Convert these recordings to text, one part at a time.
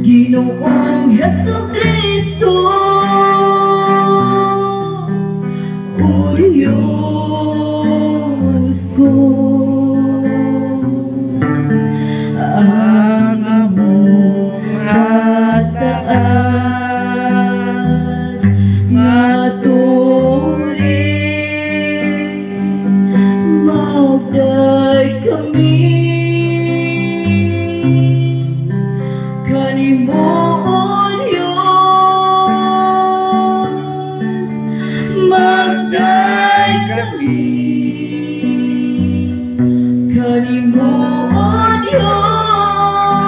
Ginoong Jesucristo, O Diyos ko, ang among hataas nga turing magday kami kanimuon Diyos, magday kami kanimuon Diyos,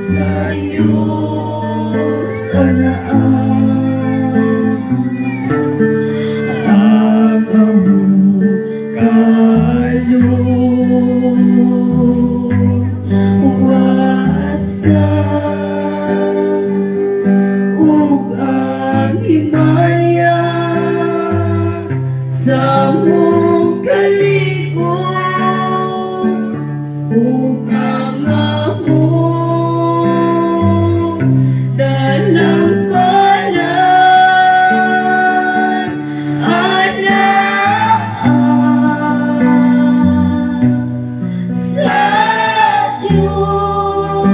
sa Diyos anaan ang among ug ang himaya sa among kalibutan, ug ang among dalampanan anaan sa Diyos.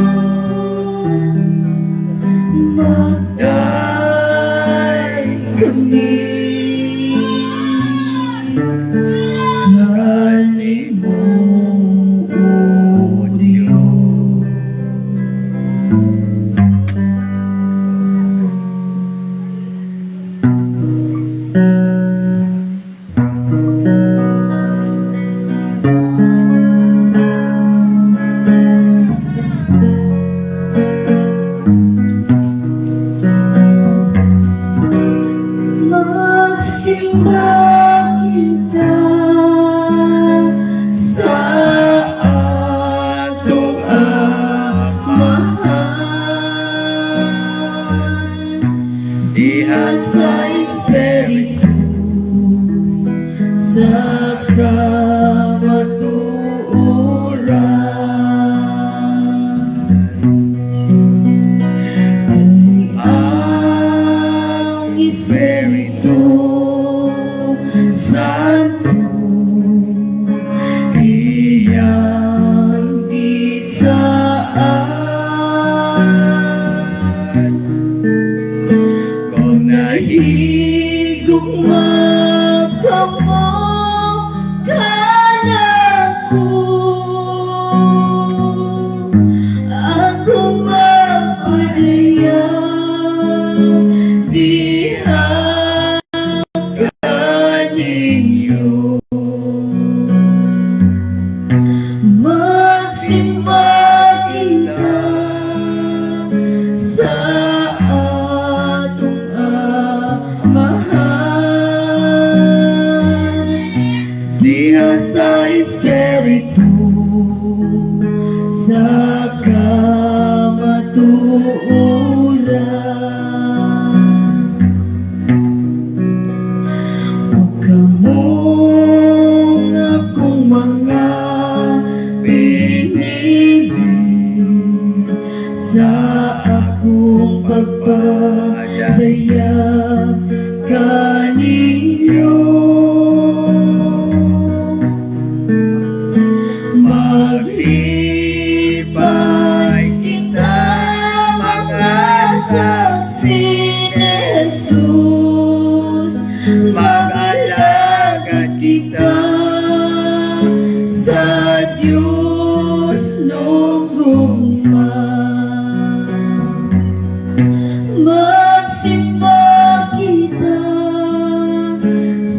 sa kamatuoran. Huwag ka mong akong mga pinili sa akong pagpadaya kaninyo. Maglibay kita, mga saksi ni Jesus. Mag-alagad kita sa Diyos nung gugma. Magsimba kita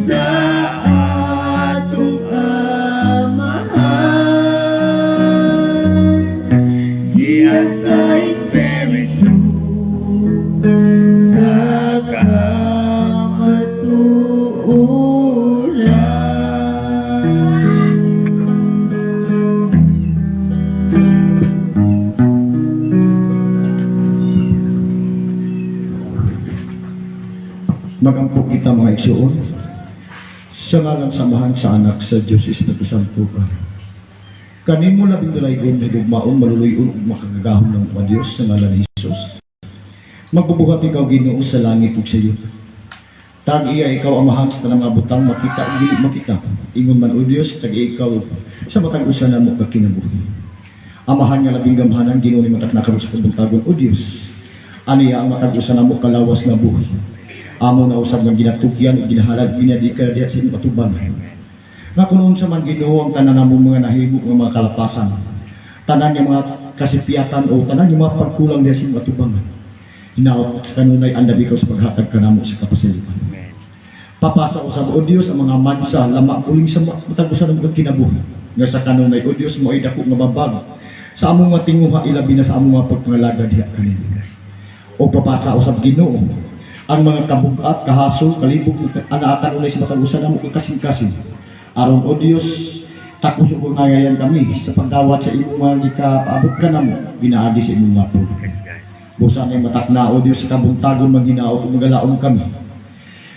sa atong Amahan, diya sa Espiritu, sa Magampok kita mga igsoon, sa ngalang samahan sa anak sa Diyos Espiritu Santo ka. Kanin mo labing dalaygon na gugmaon, maluluyon ug makagagahon ng mga Diyos sa ngalan ni Jesus. Magbubuhat ikaw Ginoo sa langit ug sa iyo. Tag iya ikaw amahan sa tanang mga butang makita ug dili makita. Ingon man o Dios, tag ikaw sa matag usa namo ka kinabuhi. Amahan nga labing gamhanan Ginoo ni matak nakaron sa kabuntagon o Dios. Aniya ang matag usa namo kalawas nga buhi. Amo na usab ng ginatugyan o ginahalag ginadika diya sa inyong atubang. Nga kunoon sa man Ginoo ang tanan namong mga nahimo ng mga kalapasan, tanan yung mga kasipiyatan o tanan yung mga pagkulang diya sa inyong atubang. Hinaot sa kanunay andam ikaw sa paghatag kanamo sa kapasalitan. Papasa usab o Dios ang mga mansa lama uling sa matag usa ng kinabuhi. Nga sa kanunay o Dios mo ay dako nga babag sa among mga tinguha ilabi na sa among mga pagpangalaga diha kanina. O papasa usab Ginoo ang mga kabugat, kahasol, kalibog, anaakan ulay sa matag-usan na mo kasing-kasing. Aron o Diyos, takos o kungayayan kami sa pagdawat sa imong mga ikaabot ka na mo, binaagi sa imong nga po. Busa na matak na o Diyos sa kabuntagon maghinaot o magalaon kami.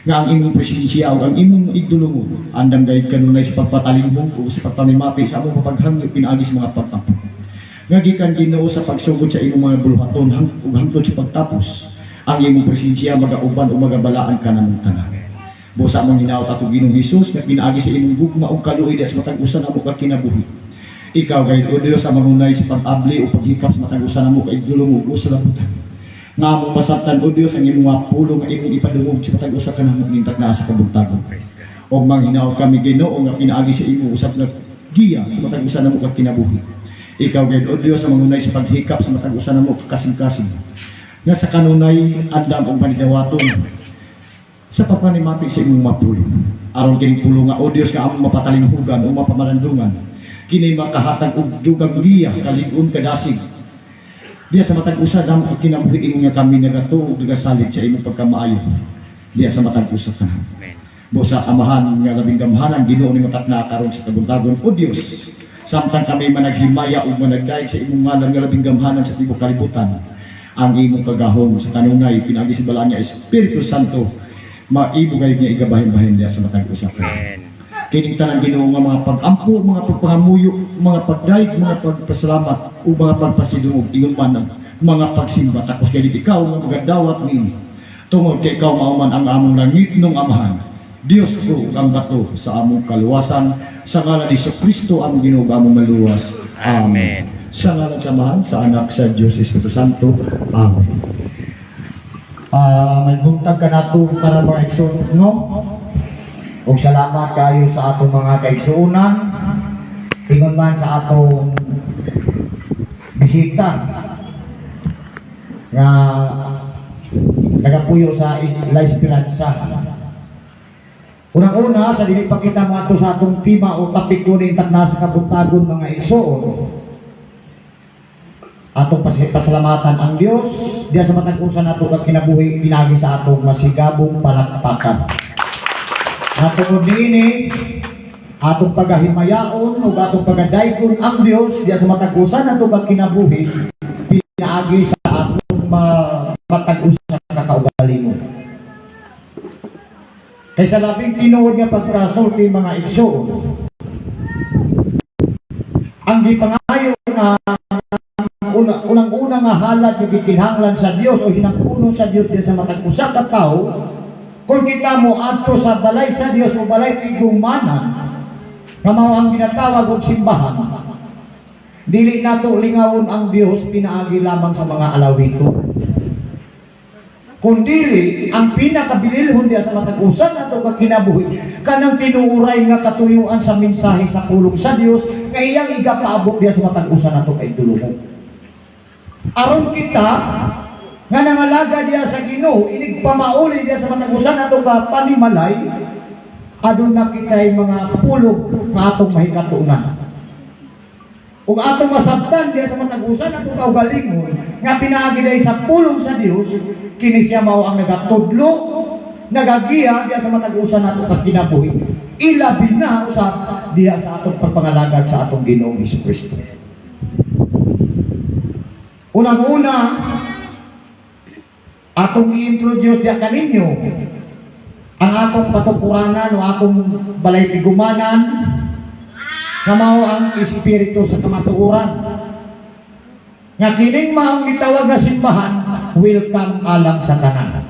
Nga ang imong presensya o ang imong igdulungo, andang gayud kanunay sa pagpatalimong o sa pagpanimati sa among papaghangyo, pinaagi sa mga pagtampo. Nga gikan Ginoo sa pagsugod sa imong mga buluhaton ug hangtod sa pagtapos, ang imong presensya magauban o magabalaan ka namong tanan. Busa mong hinaot ato Ginoong Hesus nga pinaagi sa imong gugma o kaluoy sa matag-usa namo ka kinabuhi. Ikaw gayud o Dios sa mangunay sa pag-abli o paghikap sa matag-usa namo ka igdulong ug usa labutan. Nga among masabtan o Dios ang imong mga pulong nga imong ipadungog sa matag-usa ka namo nintag naa sa kabuntagon. O manghinaot kami Ginoo nga pinaagi sa imong usab nga giya sa matag-usa namo ka kinabuhi. Ikaw gayud o Dios sa mangunay sa paghikap sa matag-usa namo ka kasing-kasing. Nga sa kanunay andam ang panidawaton sa papanimati sa imong mapulong. Aron kining pulong nga o Dios nga among mapatalinhugan o mapamalandungan kini makahatag og dugang giya kalig-on kadasig. Diya sa matag-usa namo kinabuhi imong nga kami nagatuo ug nagasalig sa imong pagkamaayo. Diya sa matag-usa kanang. Busa amahan nga labing gamhanan Ginoo ni matak na karon sa kabuntagon o Dios. Samtang kami managhimaya ug managdaig sa imong ngalan nga labing gamhanan sa tibuok kalibutan. Ang imong kagahom sa kanunay pinagi sa balaan niya Espiritu Santo maibo kayo niya igabahin-bahin niya sa matag usa ka. Kining tanan Ginoo nga mga pag-ampo, mga pagpangamuyo, mga pagdaig, mga pagpasalamat o mga pagpasidungog ingon man ang mga pagsimba tapos kay ikaw nga magadawat ni tungod kay ikaw mao man ang among langit nung amahan. Dios ko ang bato sa among kaluwasan sa ngalan ni Kristo ang Ginoo among maluwas. Amen. Sa ngalan samahan sa anak sa Diyos Espiritu Santo. Amen. May buntag ka na ito para mga igsoon, no? O salamat kayo sa atong mga kaigsuunan. Tingnan man sa atong bisita na nagapuyo sa La Esperanza. Unang-una, sa dili pa kita mga ito sa atong tema o tapik ko rin na sa kabuntagon mga igsoon. Atong pasalamatan ang Dios diya sa matag-usa nato kag kinabuhi pinagi sa atong masigabong palakpakan. Atong dinhi atong pagahimayaon o atong pagadaygon ang Dios diya sa matag-usa nato nga kinabuhi pinaagi sa atong matag-usa nga kaugalingon. Kay sa labing tinuod nga pagkasulti mga igsoon, ang gipangayo na unang-unang nga halad nga gikinahanglan sa Dios o hinangpuno sa Dios diya sa matag-usa ka tawo, kung kita mo adto sa balay sa Dios o balay tigumanan nga mao ang ginatawag og simbahan, dili nato lingawon ang Dios pinaagi lamang sa mga alawito, kundili ang pinakabililhon diya sa matag-usa nato nga kinabuhi kanang tinuuray nga katuyuan sa mensahe sa pulong sa Dios nga iyang igapaabot diya sa matag-usa nato kay dulungon. Aron kita nga nangalaga diya sa Ginoo, inig pamauli diya sa matag-usa nato ka panimalay, aduna kitay mga pulong nga atong mahikatunan. Ug atong masabtan diya sa matag-usa nato kaugalingon nga pinaagi diya sa pulong sa Dios, kini siya mao ang nagatudlo, nagagiya diya sa matag-usa nato ka kinabuhi. Ilabi na usab diya sa atong pagpangalagad sa atong Ginoong Hesukristo. Unang-una, atong i-introduce diya kaninyo ang atong patupuranan o atong balay tigumanan nga mao ang espiritu sa kamatuoran. Nga kining maong gitawag nga simbahan, welcome alang sa tanan.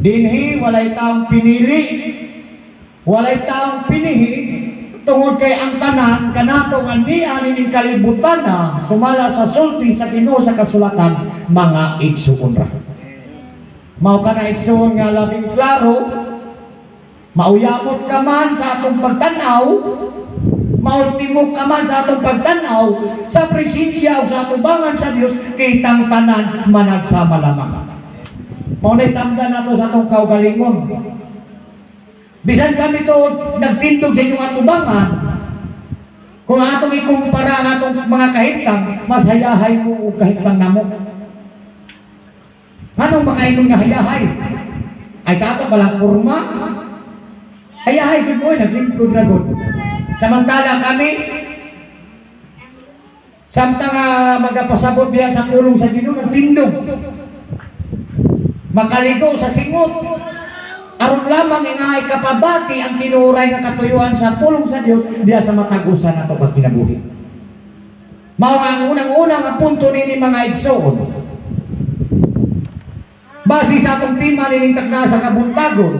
Dinhi walay taong pinili, walay taong pinihi, tungod kay ang tanan kanato nga niani ning kalibutan na sumala sa sulti sa Ginoo sa kasulatan mga igsuon ra. Mao kana igsuon nga labing klaro, mauyamot ka man sa atong pagtanaw, maultimok ka man sa atong pagtanaw sa presensya o sa atubangan sa Dios, kitang tanan managsama lamang. Mao na tanda nato sa atong kaugalingon. Bisan kami to nagtindog sa inyong atubangan, kung atong ikumpara ang atong mga kahitang, mas hayahay mo o kahitang namo. Anong makainong nga hayahay? Ay sa ato palang kurma, hayahay din mo, naglingkod na doon. Samantala kami, samtang magapasabot biya sa pulong sa Ginoo, nagtindog. Makaligo sa singot. Aron lamang ingay kapabati ang tinuray nga katuyuan sa pulong sa Dios diya sa matag-usa nato pag kinabuhi. Mao ang unang-unang nga punto nini mga igsoon. Base sa atong tema nining takna sa kabuntagon,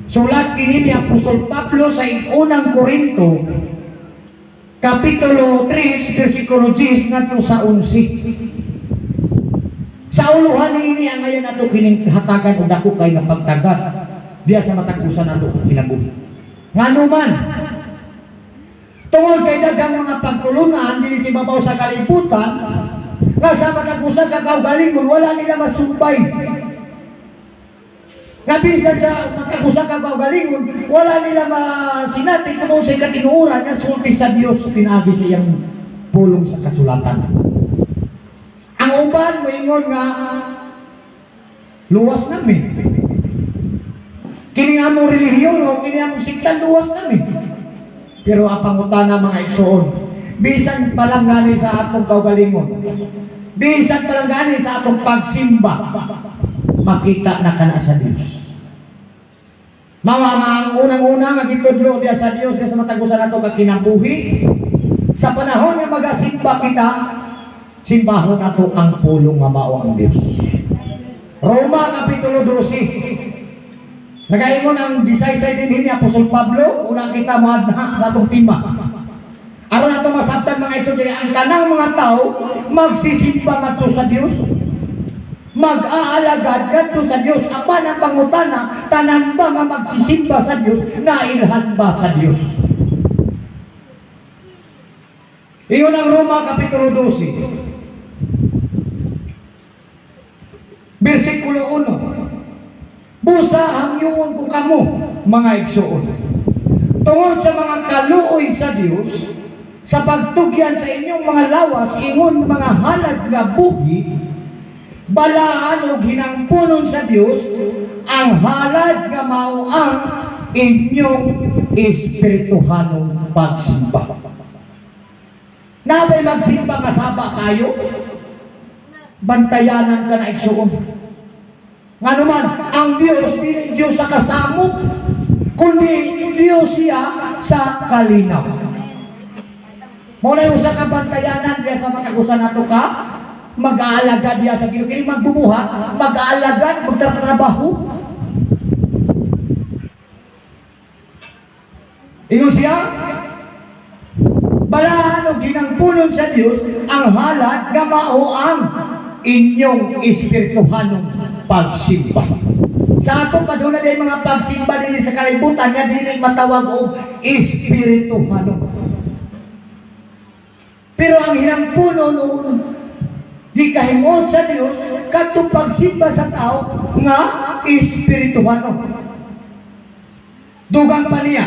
sulat kini ni Apostol Pablo sa unang Korinto kapitulo 3 bersikulo 10 ngadto sa 11. Sa uluhan ini ang ngayon nato kining hatagan og dako kay nga pagtagad diya sa matag-usa nato kinabuhi. Ngano man tungod kay daghang mga pagtulungan dinhi sa babaw sa kalibutan, nga sa matag-usa ka kaugalingon wala nila masumpay. Kabisan sa matag-usa ka kaugalingon wala nila masinati kung sa katinuoran nga sulti sa Dios pinaagi sa iyang pulong sa kasulatan. Ang uban moingon nga luwas namin. Kini among relihiyon o kini among siktan luwas namin. Pero apang utana mga igsoon, bisan palang gani sa atong kaugalingon, bisan palang gani sa atong pagsimba, makita na kana sa Dios. Mawa ang unang-una nga gitudlo diya sa Dios sa matag-usa nato ka kinabuhi. Sa panahon nga magasimba kita, simbahon nato ang pulong nga mao ang Dios. Roma kapitulo 12. Nagaingon ang disaysay din ni Apostol Pablo, unang kita mahadna sa atong tema. Aron nato masabtan mga igsoon, ang tanang mga tao magsisimba ngadto sa Dios, mag-aalagad ngadto sa Dios. Apan ang pangutana, tanan ba nga magsisimba sa Dios, nailhan ba sa Dios? Iyon ang Roma kapitulo 12. Bersikulo 1. Busa ang yun ko kamo, mga igsoon. Tungod sa mga kaluoy sa Dios, sa pagtugyan sa inyong mga lawas, ingon mga halad nga buhi, balaan o hinangpunon sa Dios, ang halad nga mao ang inyong espirituhanong pagsimba. Nabay magsimba nga saba kayo, bantayanan ka na igsuon. Nga naman, ang Diyos, hindi Diyos sa kasamo, kundi Diyos siya sa kalinaw. Muna yung sa kabantayanan, diya sa matagusan nato ka, mag-aalaga diya sa Ginoo, kini magbubuhat, mag-aalaga, magtatrabaho. Ingon siya, balahan o ginangpulon sa Diyos ang halad nga mao ang inyong espirituhanong pagsimba. Sa ato pa doon na din mga pagsimba din sa kalibutan nga dili matawag og espirituhano. Pero ang hinampunon o di kahimot sa Diyos kadtong pagsimba sa tao nga espirituhano. Dugang pa niya.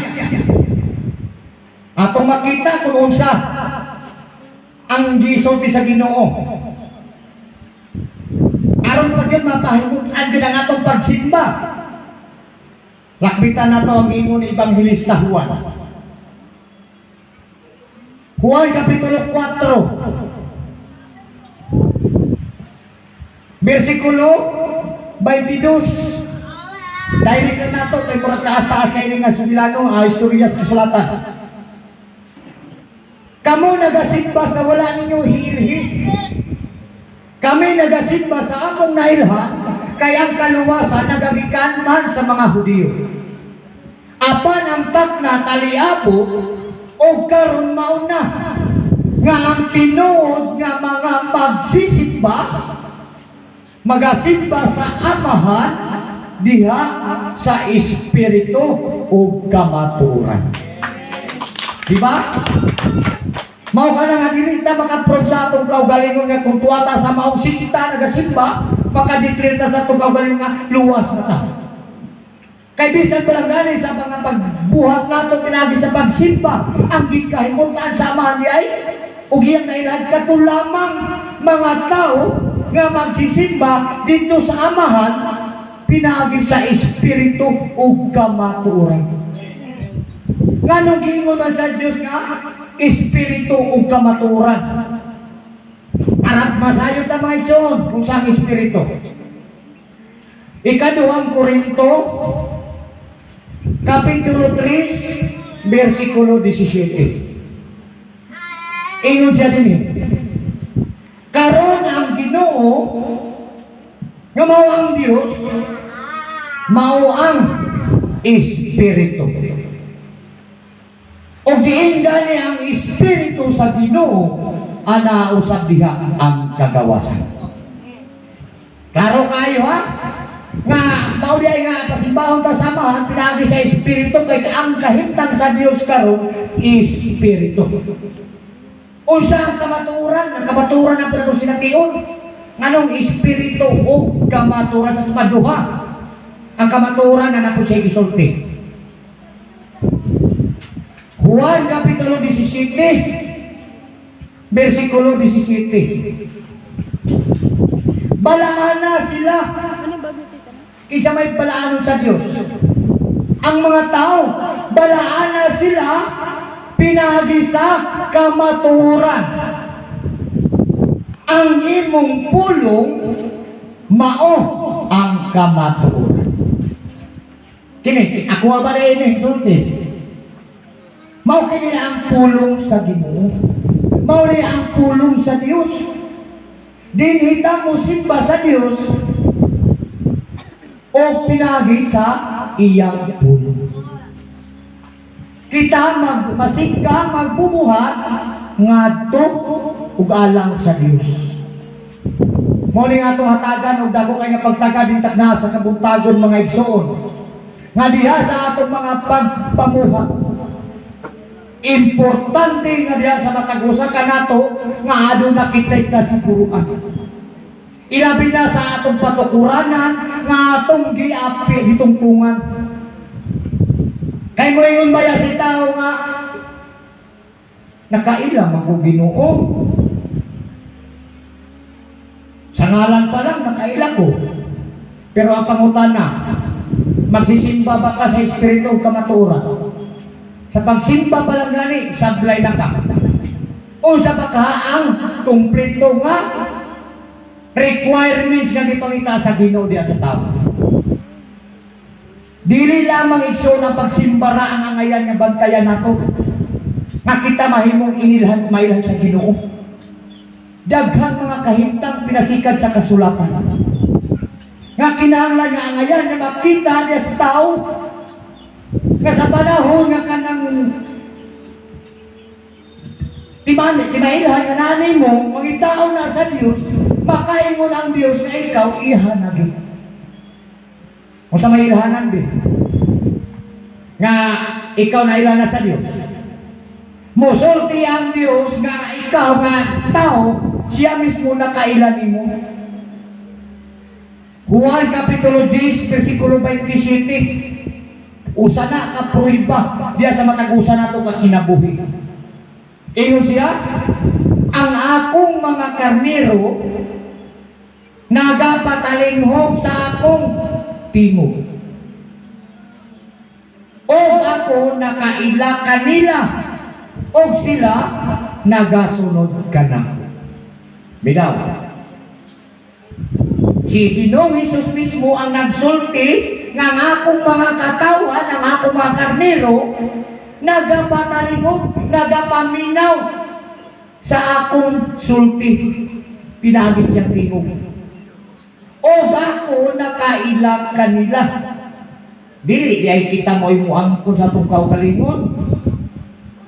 Atong makita kung unsa ang gisulti sa Ginoo. Aron pa dyan mapahimutan din ang atong pagsimba. Lakbitan na to ang ingon ni Evangelista Juan. Juan Kapitulo 4 versikulo 22. Dahil ka na to kay murag taas-taas kayo nga Sugilano, istorya sa kasulatan. Kamu nagasimba sa wala ninyo hilhit. Kami nagasimba sa akong nailhan, kay ang kaluwasan nagagikan man sa mga Hudiyo. Apan ang takna taliapo, o karon mauna, nga ang tinuod nga mga magsisimba, magasimba sa amahan, diha sa espiritu o kamaturan. Diba? Mao ka na nga dili ta maka-prove sa atong kaugalingon nga kung tuwata sa maong sikita nagasimba, maka-declare ta sa atong kaugalingon nga luwas na ta. Kay bisan pa lang gani sa mga pagbuhat nato pinagi sa pagsimba, ang gikahimutan sa amahan di ay ug iyang nailhan kato lamang mga tao nga magsisimba dito sa amahan pinagi sa espiritu ug kamatuoran. Nganong giingon man sa Dios nga espiritu ug kamatuoran. Arat masayo ta mga igsoon kung saan espiritu. Ikaduhang Korinto Kapitulo 3 versikulo 17. Ingon siya dinhi. Karon ang Ginoo nga mao ang Dios, mao ang espiritu. O diin gani ang espiritu sa Ginoo ana usab diha ang kagawasan. Klaro kayo ha? Nga mao diay nga pasimbahon ta samahan pinagi sa espiritu kay ang kahimtang sa Dios karon espiritu. Unsa ang kamaturan? Ang kamaturan ang pala sination. Nganong espiritu o kamaturan sa paduha? Ang kamaturan na napod siya gisulti. Juan Kapitulo 17 versikulo 17. Balaan na sila. Kisa may balaan sa Diyos. Ang mga tao, balaan na sila pinagi sa kamaturan. Ang imong pulong mao ang kamaturan. Kini, ako ba na ini? Sulti. Mao kini ang pulong sa Ginoo. Mao ni ang pulong sa Dios. Dinhita mo simba sa Dios o pinagi sa iyang pulong. Kita magmasigka, magbubuhat ngadto ug alang sa Dios. Mao ni atong hatagan og dako kay nga pagtagad din tagna sa kabuntagon mga igsoon. Nga diha sa atong mga pagpamuhat. Importante nga diha sa matagusa kanato nga aduna kitay kasiguruan. Ilabi na sa atong patukuranan nga atong giapi hitungtungan. Kay mo ingon baya si tao nga nakailang ako Ginoo. Sa ngalan pa lang nakailang ko. Pero ang pangutana, magsisimba ba ka sa espiritu o kamaturan? Sa pagsimba pa lang gani, sablay na ka. O sa pagkaang kumpleto nga requirements nga gipangita sa Ginoo diya sa tao. Dili lamang igsoon ang pagsimbara ang angayan nga bantayan nato. Nga kita mahimong inilhan mailan sa Ginoo. Daghang mga kahimtang pinasikat sa kasulatan. Nga kinahanglan nga angayan nga makita diya sa tao. Nga sa panahon nga kanang timailhan nga nanay mo, magitaon na sa Diyos, makain mo na ang Diyos na ikaw ihanagin. O sa may ilhanan din, nga ikaw na ilana sa Diyos. Musulti ang Diyos nga ikaw nga tao, siya mismo na kailanin mo. Juan Kapitulo 10, versikulo 27, usa na ka pruiba diya sa matag-usa nato ka kinabuhi. Ingon siya, ang akong mga karnero nagapatalinghog sa akong tingog. O ako nakaila kanila, o sila nagasunod kanako. Binaw. Si Ginoong Hesus mismo ang nagsulti ng akong mga katawan, ng akong mga karnero, nagapatalimog, nagapaminaw sa akong sulti. Pinagis niyang tingog. O ako nakaila kanila. Dili, di ay kita mo yung angkon sa itong kaugalingon.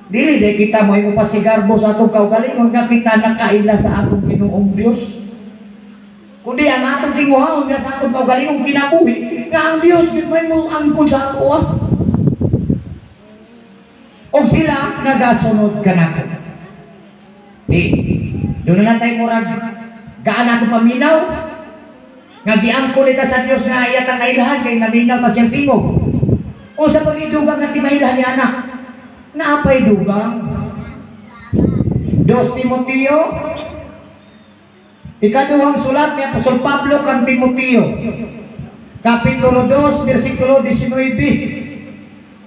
Dili, di kita mo yung pasigarbo sa itong kaugalingon nga kita nakaila sa atong Ginoong Diyos. Kundi ang atong tinguhaon nga sa atong kaugalingon kinabuhi, nga ang Diyos, di mo angkon sa ato. O sila nagasunod ka na ko. Doon na lang tayo murag, gaan nato paminaw, nga giangkon ita sa Diyos nga iyat ang kailahan, kay naminaw pa siyang tingog. O sa pag-idugang nga timailahan ni anak, naapay dugang. 2 Timoteo, ikaduhang sulat ni Apostol Pablo kang Timoteo, Kapitulo 2, versikulo 19,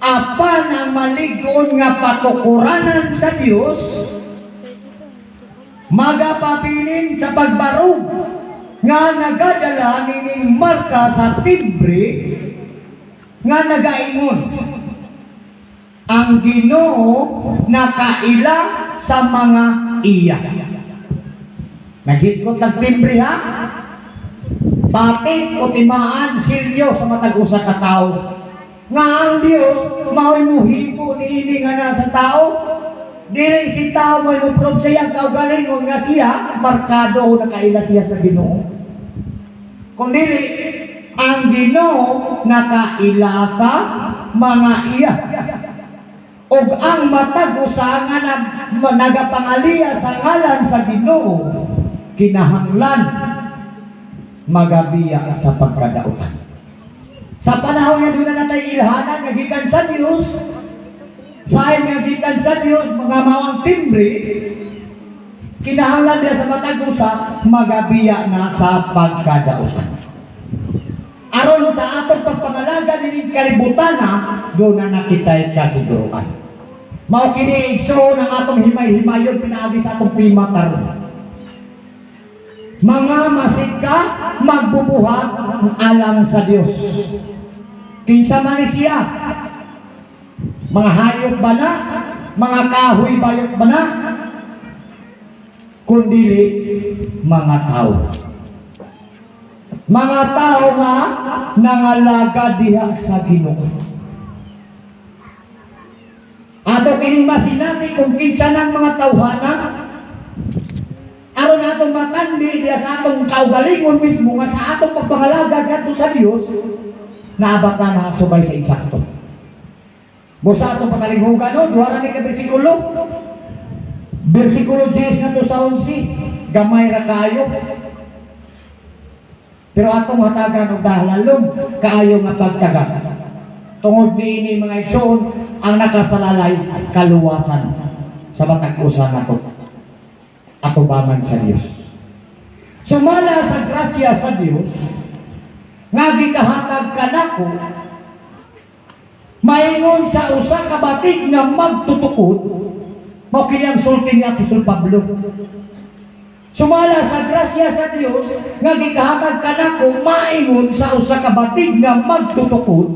apan ang maligon nga patukuranan sa Dios magapabilin sa pagbarog nga nagadala nining marka sa timbre nga nagaingon ang Ginoo nakaila sa mga iya. Naghisgot ng timbre ha? Patik o timaan silyo sa matag-usa ka tao. Nga ang Diyos, mao'y muhipo niini nga na sa tao. Dili si tao mo'y muprob siya ang kaugalingon nga siya, markado o nakaila siya sa Ginoo. Kung dili, ang Ginoo nakaila sa mga iya. O ang matag-usa nga nagapangaliya sa ngalan sa Ginoo, kinahanglan magabiya sa pagkadautan. Sa panahon nga doon na natay ilhanan, nagikan sa Diyos, sahin nagikan sa Diyos, mga mawang timbre, kinahanglan niya sa matag-usa, magabiya na sa pagkadautan. Aron sa atong pagpangalaga nining kalibutan na, doon na nakitay kasiguruan. Mao kini igsoon ang atong himay-himayon pinaagi sa atong primatar. Mga masika magbubuhat alang sa Diyos. Kinsa man siya? Mga hayop ba na? Mga kahoy bayot ba na? Kundili mga tao. Mga tao nga nangalaga diha sa Ginoo. Ato kining masinati kung kinsa ng mga tawhana aron atong matandi diya sa atong kaugalingon mismo nga sa atong pagpangalaga dito sa Dios naabatan na subay sa insakto. Busa atong pangalinghugan no, duha ni ka versikulo 10 na to sa 11, gamay ra kaayo. Pero atong hatagan og dahalalom kaayo nga pagtaga. Tungod niini mga igsoon ang nakasalalay kaluwasan sa matag-usa nato. Atubangan sa Diyos. Sumala sa grasya sa Diyos, nga gikahatag kanako, maingon sa usa ka batig nga magtutukod, mao kini ang sulti ni Apostol Pablo. Sumala sa grasya sa Dios nga gikahatag kanako maingon sa usa ka batig nga magtutukod,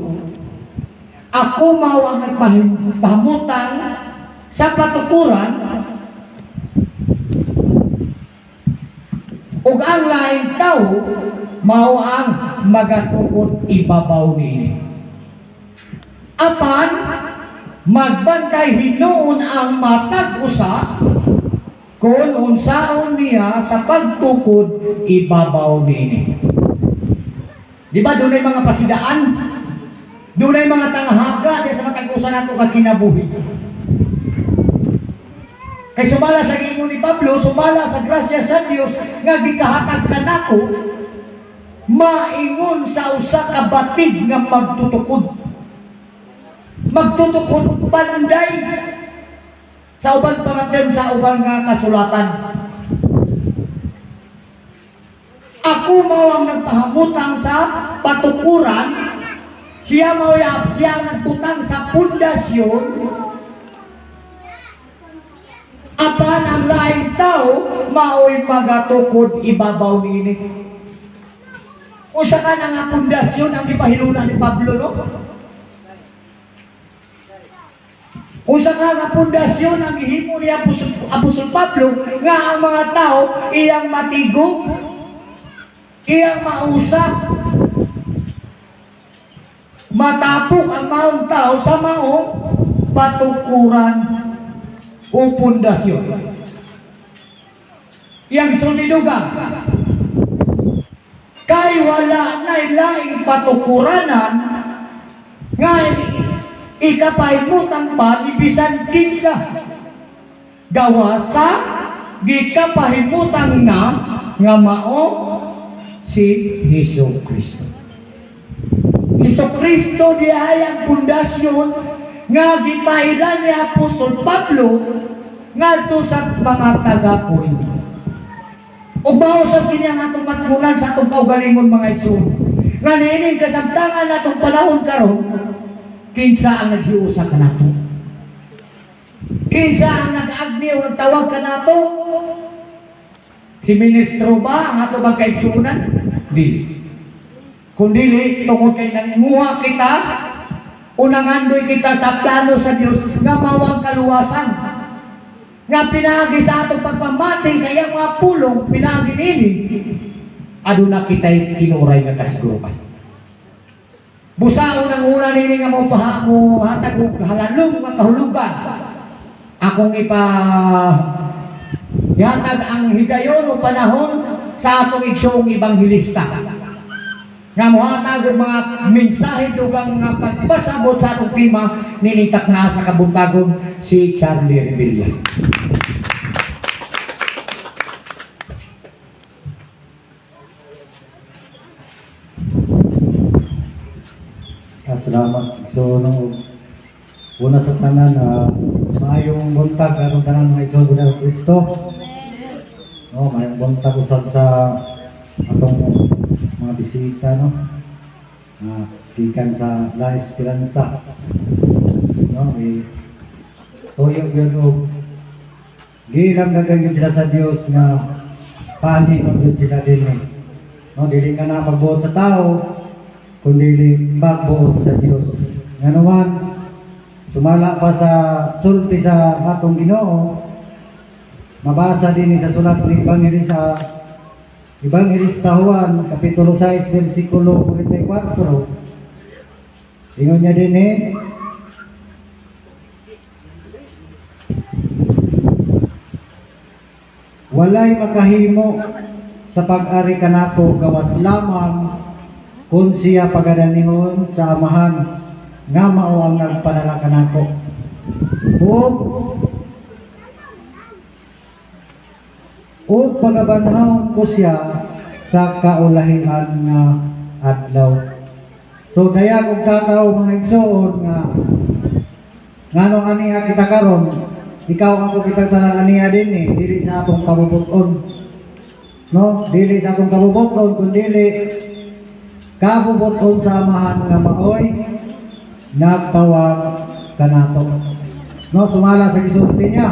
ako mao ang nagpahimutan sa patukuran ug ang laing tao mao ang magatukod ibabaw niini. Apan magbantay hinuon ang matag usa kung unsaon niya sa pagtukod ibabaw niini. Di ba dunay mga pasidaan? Dunay mga tanghaga di sa matag-usa nato ka kinabuhi. Kay sumala sa ingon ni Pablo, sumala sa grasya sa Dios nga gikahatag kanako maingon sa usa ka batig nga magtutukod. Magtutukod panday sa ubang pangatem sa ubang nga kasulatan. Ako mao ang nagpahamutang sa patukuran, siya ang nagputang sa pundasyon, apan ang laing tao mao'y magatukod ibabaw niini. Usa ka na nga pundasyon ang ipahiluna ni Pablo, no? Usa ka nga pundasyon ang gihimo ni Apostol Pablo nga ang mga tao iyang matigong, iyang mausap, matapok ang maong tao sa maong patukuran o pundasyon. Iyang sunidugan kay wala na laing patukuranan nga ikapahimutan pa ni bisan kinsa gawa sa gikapahimutan na nga mao si Hesus Kristo. Hesus Kristo di ay ang pundasyon nga gipailan ni Apostol Pablo ngadto sa mga taga-Korinto. Ug mao sa kini ang atong patgunan sa atong kaugalingon mga igsoon. Nga niining kasabtangan atong panahon karon, kinsa ang naghiusa kanato? Kinsa ang nag-agni o nagtawag kanato? Si ministro ba ang ato magkaigsuunan? Dili. Kung dili, tungod kay nangimuha kita, unangandoy kita sa plano sa Dios nga mawang kaluwasan. Nga pinagi sa atong pagpamati sa iyang mga pulong, pinagi nini, aduna kita'y kinuray nga kasigurukan. Busaon ang una nini nga mo hatag og halalong nga kahulugan. Akong ihatag ang higayon o panahon sa atong igsoong ebanghilista. Nga mohatag og mga mensahe dugang nga pagpasabot sa atong tema ninitak na sa kabuntagon si Charlie Revilla. Salamat. So, una sa tanan na maayong buntag atong tanan mga igsoon ng Kristo. No, maayong buntag usab sa atong mga bisita, no. Gikan sa La Esperanza. No, tuyo gyud og gilang gagawin sila sa Dios nga paani mo sila dinhi. No, dili ka na magbuot sa tao, kundi magbuot sa Dios. Nganuman, sumala pa sa sulti sa atong Ginoo, mabasa din sa sulat ni Evangelista Juan, Kapitulo 6, versikulo 44. Ingon niya din walay makahimo sa pag-ari kanako gawas lamang kung siya pagadanihon sa amahan nga mao ang nagpadala kanako. O pagabanhaw ko siya sa kaulahian nga adlaw. So daya kung tataw mga igsoon nga nganong aniha kita karon, ikaw ako kita tanan aniha din dili sa atong kabubuton. No, dili sa atong kabubuton kundi kabubuton sa amahan nga maoy nagtawag kanato. No, sumala sa gisulti niya.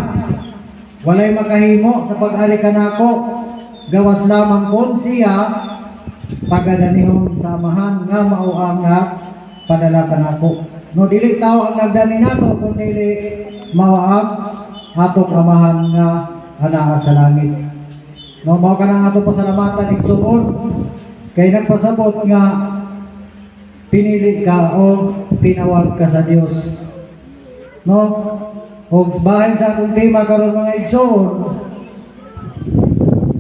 Walay makahimo sa pag-ari kanako, gawas lamang kon siya pagadanihon sa amahan nga mao ang padala kanako. No, dili tao ang nagdani nato kun dili mao ang atong amahan nga anaa sa langit. No, mao kanang ato pasalamatan ning suon kay nagpasabot nga pinili ka o tinawag ka sa Dios. No, og bahin sa atong tema karon mga igsoon,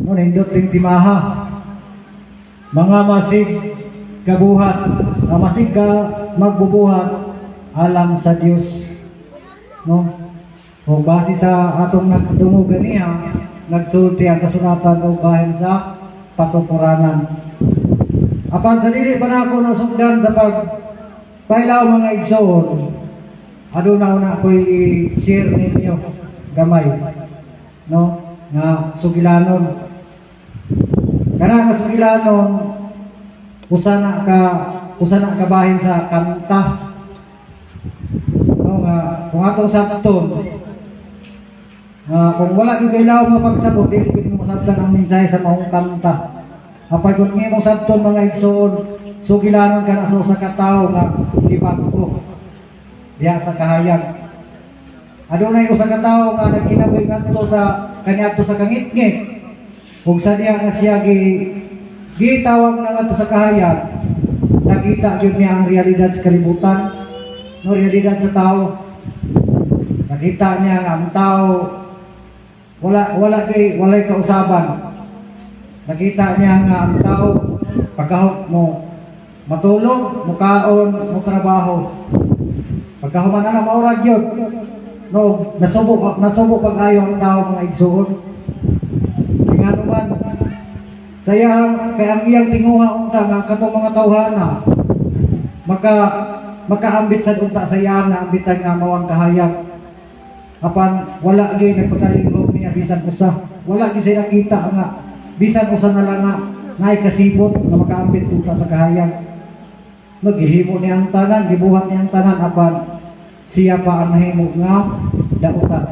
no, nindot ting timaha mga masig kabuhat, masig ka magbubuhat alang sa Dios. No, o base sa atong nagdungog ganiha, nagsulti ang kasulatan o bahin sa patutuраnan. Apan sa dili pa na ako nasugdan sa pagpailaw mga igsoon, aduna na ako'y i-share ninyo gamay, no, nga sugilanon. Kana nga sugilanon, usana ka bahin sa kanta. No, nga kung atong sabton, kung wala gyud kailaw mo pagsabot, dili gyud mo sabtan ang mensahe sa maong kanta. Apay kung imong sabton mga igsoon, sugilanon ka na sa usa ka tawo nga libagko diha sa kahayag. Adunay usa ka tawo nga nagkinabuhi ngadto sa kaniadto sa kangitngit. Ug sa diha nga siya gitawag na ngadto sa kahayag, nakita gyud niya ang realidad sa kalibutan, no, realidad sa tawo. Nakita niya nga ang tawo walay kausaban. Nakita niya nga ang tao pagkahok mo matulog, mukaon, mo trabaho. Pagkahuman na maurag yun. No, nasubo pag-ayo ang tao mga igsuon. Nga naman, saya kay ang iyang tinguha unta nga katong mga tawhana makaambit sa unta sa iyang na ambitan nga mawang kahayag. Apan wala gyud nagpatalingon niya bisan usa. Wala gyud siya nakita nga bisan usa na lang nga nay kasipot nga makaambit unta sa kahayag. Maghihimo niya ang tanan, gibuhat niya ang tanan, apan siya pa ang nahimo nga dautan.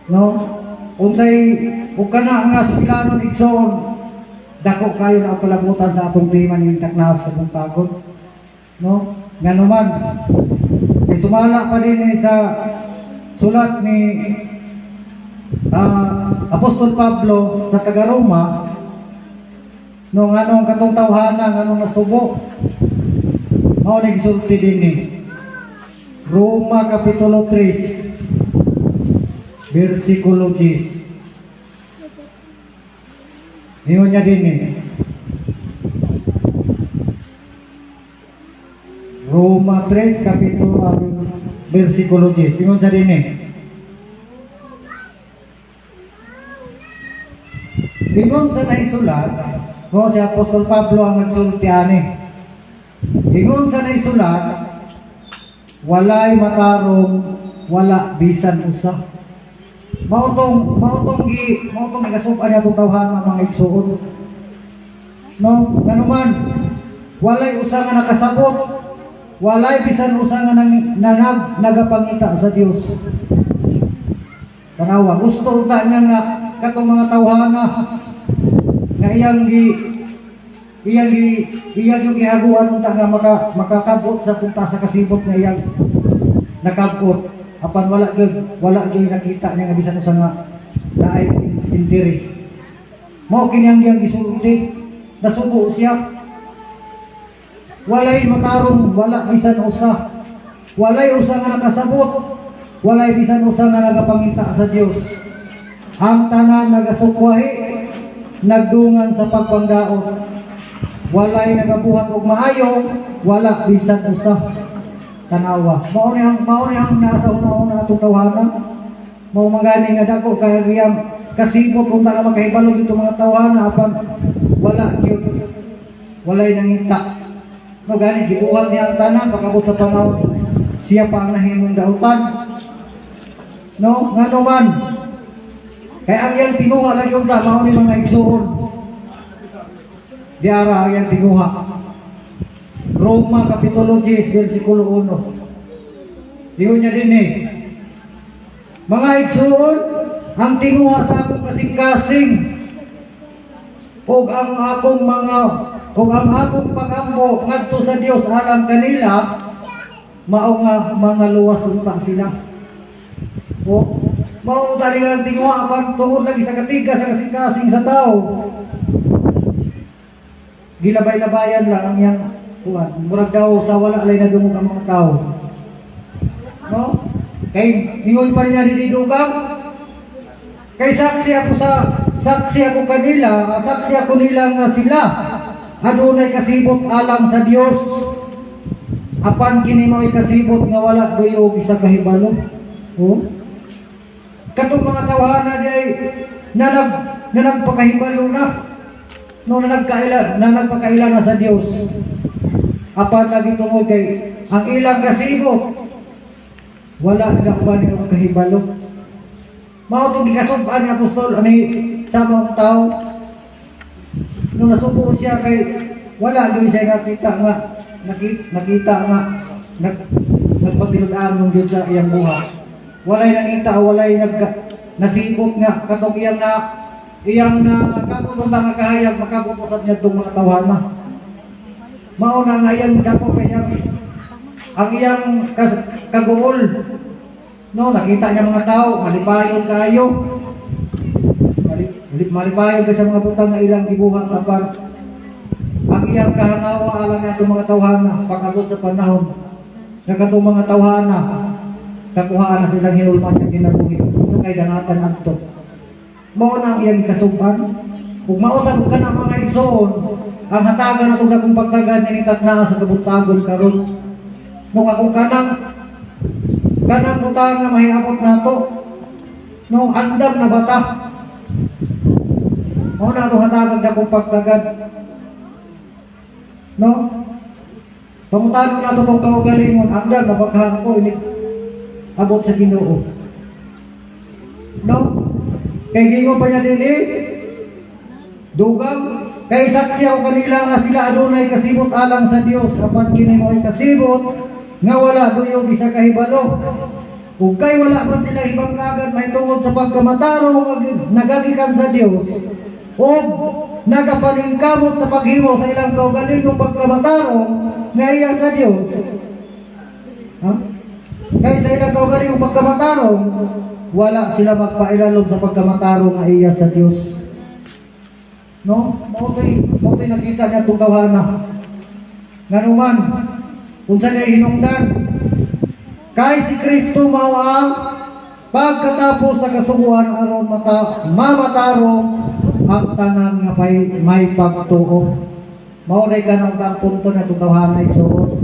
No, unsay ug kana nga sugilanon igsoon, dako kayo na palabutan sa atong tema ning taknas sa buntagon. No, nganuman kay sumala pa din sa sulat ni Apostol Pablo sa taga-Roma, no, nganong katong tawhana nganong nasubo mao nagsulti din ni Roma kapitulo 3 versikulo 10. Niyo niya din ni Roma 3 kapitulo versikulo 10. Ingon sa din ni ingon sa naisulat, no, si Apostol Pablo ang nagsulti ani. Ingon sa naisulat, walay matarong, wala bisan usa. Mautong igasub-an niya itong tawhana mga igsuon. No, nganuman, walay usa nga nakasabot, walay bisan usa nga nagapangita sa Dios. Tanawa, gusto unta niya nga katong mga tawhana nga iyang yung gihaguan unta nga makakabot sa tunta sa kasibot nga iyang nakabot. Apan wala gyud nakita niya nga bisan usa nga naay interes. Mao kini ang iyang gisulti, nasubo siya. Walay matarong, wala bisan usa. Walay usa nga nakasabot, walay bisan usa nga nagapangita sa Dios. Ang tanan nagasukwahi, nagdungan sa pagpangdaot. Walay nagabuhat og maayo, wala bisan usa. Tanawa. Mao ni ang nasa una-una atong tawhana. Mao magani nga dako kay iyang kasibot kung ta makahibalo dito mga tawhana, apan wala gyud. Walay nangita. No, gani gibuhat niya ang tanan pagabot sa panahon. Siya pa ang nahimong dautan. No, ngano man. Kaya ang iyang tinuha lang yung mao ni mga igsuon. Diara ang iyang tinuha. Roma Kapitulo 10, versikulo 1. Diyon niya din eh. Mga igsoon, ang tinguha sa akong kasing-kasing ug ang akong pagambo ngadto sa Dios alang kanila, mao nga mga luwas unta sila. O mao dali ang tinguha apan tungod lagi sa katiga sa kasing-kasing sa tao. Gilabay-labayan lang ang yang kuwan. Murag daw sa wala lay nadungog ang mga tao. No? Kay ingon pa niya didugam. Kay saksi ako kanila, saksi ako nila nga sila adunay kasibot alang sa Dios. Apan kini mo'y kasibot nga wala doy og isa kahibalo. Oh? Katong mga tawhana day na nagpakahibalo na. No nagpakaila na sa Dios. Apan lagi tungod kay ang ilang kasibot wala na ba ni kahibalo. Mao tong gikasub-an ni apostol ani sa mga tao. Nung nasuko siya kay wala gyud siya nakita nga nagpabilid-an ng Dios sa iyang buhay. Walay nakita, walay nasibot nga katong iyang kapupunta nga kahayag makapupusat niya itong mga tawhana. Mao na nga iyang dapo kaya ang iyang kaguol. No, nakita niya mga tao, malipayon kayo. Malipayon ka sa mga butang na ilang gibuhat apan ang iyang kahangawa alang na itong mga tawhana pag-abot sa panahon na katong mga tawhana kakuhaan na silang hinulman niya kinabuhi sa kay danatan adto. Mao na ang iyang kasumpan. Kung mausap ka na mga igsoon, ang hatagan na itong dakong pagtagan ninitat na sa kabutagon karon. Nung akong kanang butang nga mahiabot na to, nung andam na bata, mao na itong hatagan dakong pagtagan. No? Pangutanon na itong kaugalingon, andam na bakahan ko, abot sa Ginoo. No? Kay gingon pa niya dili, dugang, kay saksi ako kanila nga sila adunay kasibot alang sa Dios, apan kini mo'y kasibot, nga wala duyog isa kahibalo. Kung kay wala pa sila ibang agad mahitungod sa pagkamataro nagagikan sa Dios, o nagapaningkamot sa paghimo sa ilang kaugalingong pagkamataro nga iya sa Dios. Ha? Kaya sa ilang kaugalingong pagkamataro, wala sila magpailalog sa pagkamataro nga iya sa Dios. No? Moto'y nakita niya itong tawhana. Nga naman, kung saan ay hinungdan, kay si Kristo mao ang pagkatapos sa kasubuan aron mamatarong ang tanan nga may pagtuo. Mao na ganang ang punto na itong tawhana igsoon.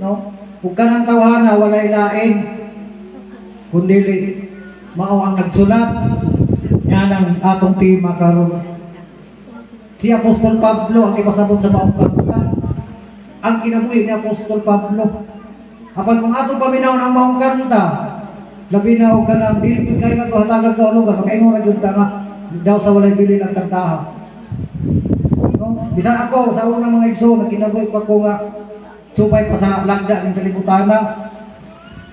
No? Kung kanang tawhana walay lain, kundi mao ang nagsulat nga ng atong tema karon. Si Apostol Pablo ang ipasabot sa maong kanta. Ang kinabuhi ni Apostol Pablo. Apan kung atong paminaw ng maong kanta, labinaw ka ng dili kayo na ito hatagad ka ulo ka, makaingon na yun ka nga daw sa walay bili ng kantaha. No? Bisan ako sa unang mga igso na kinabuhi pa ko nga supay pa sa lagda ng kalibutana.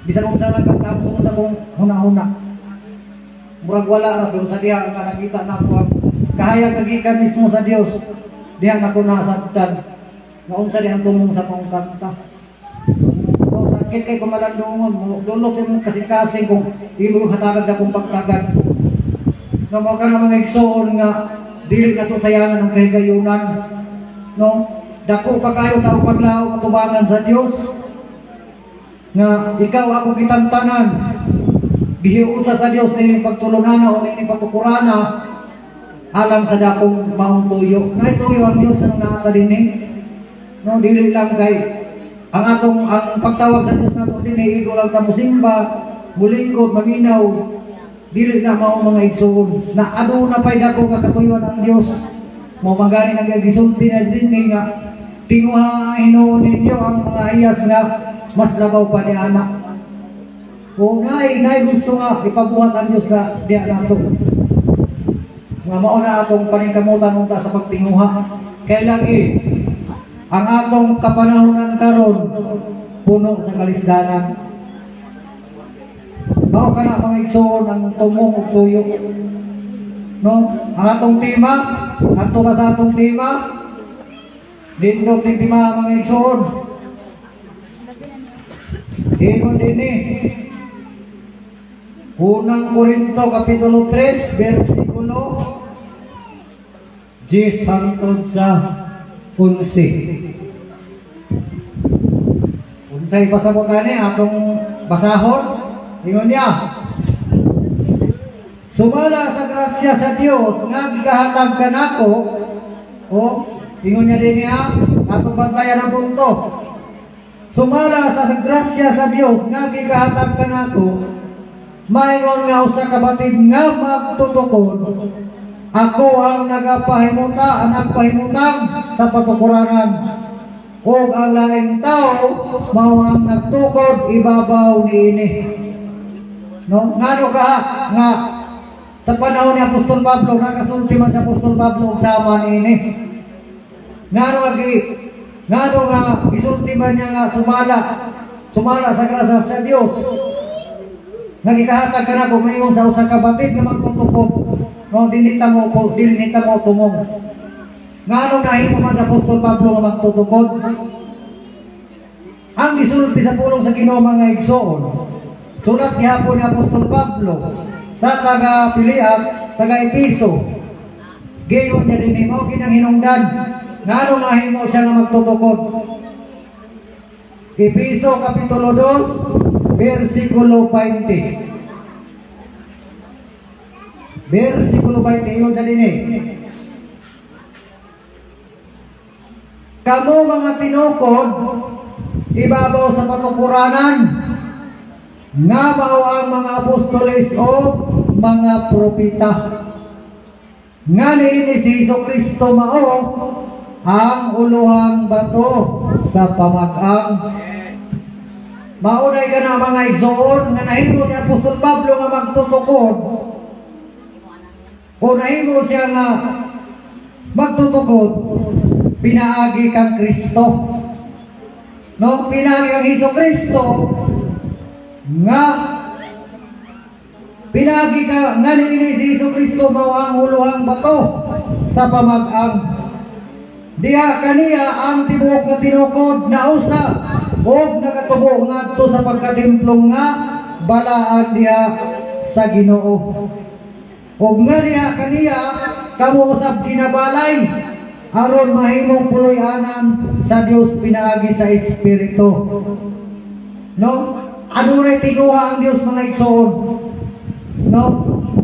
Bisan kung saan lang kanta, sunod sa kong huna-huna. Murag wala na, pero sa diha nga nakita na ako ang kahayag kagikan mismo sa Dios. Diha na ko nasabtan. Naunsa diha tumong sa kong kanta. O sakit kay pamalandungon, dulot yung kasing-kasing kung imo yung hatagad na kong pagtagad. No, mga ka na mga igsoon nga dili na to sayangan ng kahigayunan. No? Dako pa kayo tao paglaw katubangan sa Dios. Nga ikaw ako kitantanan. Gihiusa sa Dios ni pagtulunana o ni pagtukurana alang sa dakong maong tuyo. Nga tuyo ang Dios na naata din eh. No, dili lang kay ang pagtawag sa Dios nato din eh, ito lang tamo simba, mulingkod, maminaw. Dili na mao mga igsoon. Na aduna pay dako nga katuyuan ang Dios. Mo magani nagagisulti na din nga tinguha hinuon ninyo ang mga iyas nga mas labaw pa ni anak. O nay gusto nga ipabuhat ang Dios na diya nato. Nga mao na atong paningkamutan unta sa pagtinguha. Kay lagi ang atong kapanahonan karon puno sa kalisdanan. Mao kana mga igsoon ang tumong ug tuyo. No, ang atong tema, ato ka sa atong tema, dito ting tema mga igsoon. Ingon dinhi. Unang Korinto kapitulo 3 bersikulo 10 hangtod sa 11. Unsay pasabot ani atong basahon? Ingon niya. Sumala sa grasya sa Dios nga gigahatag kanako. Ingon niya din niya atong bantayan ang punto. Sumala sa grasya sa Dios nga gigahatag kanako. Maingon nga usa ka batid nga magtutukod. Ako ang nagpahimutang sa patukuranan. O ang laing tao mao ang nagtukod ibabaw niini. No, ngano ka nga sa panahon ni Apostol Pablo nakasulti man sa Apostol Pablo og sama niini. Ngano nga gisulti man niya nga sumala sa grasya sa Dios. Nagikahatag ka na kung mayon sa usa ka batid nga magtutukod. No, dinita mo tumong. Ngano nahimo man sa Apostol Pablo nga magtutukod? Ang gisulti sa pulong sa Ginoo mga igsoon. Sulat gihapon ni Apostol Pablo sa taga-Piliap, taga-Episo. Giyon niya din mo kinang hinungdan. Ngano nahimo siya nga magtutukod? Episo kapitulo 2 versikulo 20. Versikulo 20 yun dali ni. Kamu mga tinukod, ibabaw sa patukuranan, nga mao ang mga apostoles o mga propita. Nga niini si Jesucristo mao ang uluhang bato sa pamag-ang. Maunay ka na mga igsoon nga nahimo ni Apostol Pablo nga magtutukod. O nahimo siya nga magtutukod, pinaagi kang Kristo. No, pinaagi ang Jesucristo nga pinaagi ka nga niini si Jesucristo mao ang uluhang bato sa pamag-ang. Diha kaniya ang tibuok nga tinukod na usa og nakatubo ngadto sa pagkatimplong nga balaan diha sa Ginoo. Og nga diha kaniya kamo usab ginabalay aron mahimong puloy-anan sa Dios pinaagi sa Espiritu. No? Adunay tiguha ang Dios mga igsoon. No?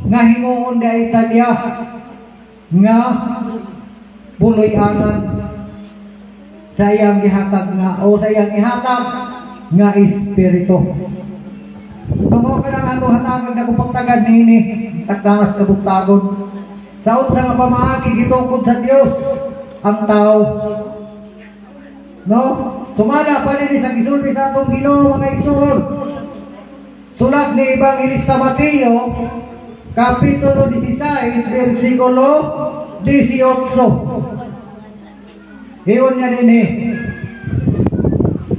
Nga himuon daita diha nga puloy-anan sa iyang gihatag nga o sa iyang ihatag nga Espiritu. Kamo ka nang ato hatagag na kupagtagad niini tagdangas kabugtagon. Sa unsa nga pamaagi gitukod sa Dios ang tao. No? Sumala pa din sa gisulti sa atong Ginoo mga igsoon. Sulat ni Evangelista Mateo kapitulo 16 versikulo 18. Iyon niya din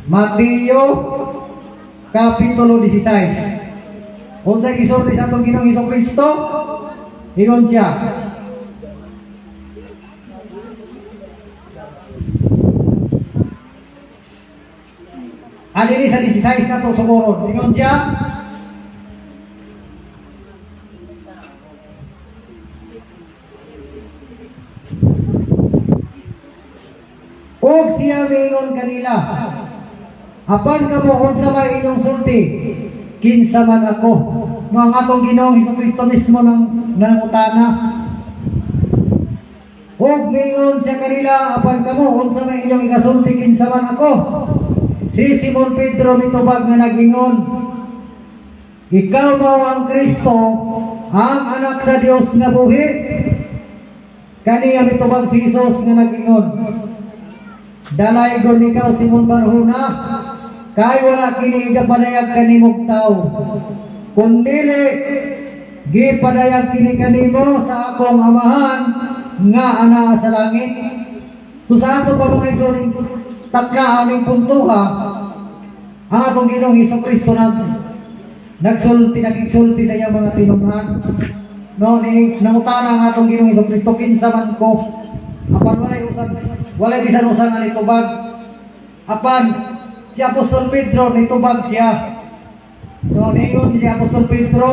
Mateo kapitulo 16. Unsay gisulti sa atong Ginoong Jesucristo? Iyon siya. Alini sa 16 na to sumurod. Iyon siya. Og siya mingon kanila, apan kamo unsa may inyong sulti, kinsa man ako. Mga atong Ginoong Jesucristo mismo nang nangutana. Og mingon siya kanila, apan kamo unsa may inyong ikasulti, kinsa man ako. Si Simon Pedro mitubag nga nagingon, ikaw mao ang Kristo, ang anak sa Dios nga buhi. Kaniya mitubag si Jesus nga nagingon, dalaygon ikaw Simon Barjona, kay wala kini igapadayag kanimong tao, kundili gipadayag kini kanimo sa akong amahan nga ana sa langit. So sa ato pa mga igsoon, takna aming punto ha. Ang atong Ginoong Hesukristo na nagigsulti sa iyang mga tinumhan. No, ni nangutana ang atong Ginoong Hesukristo kinsa man ko. Apan walay bisan usa nga nitubag. Apan si Apostol Pedro nitubag siya. No, niingon si Apostol Pedro.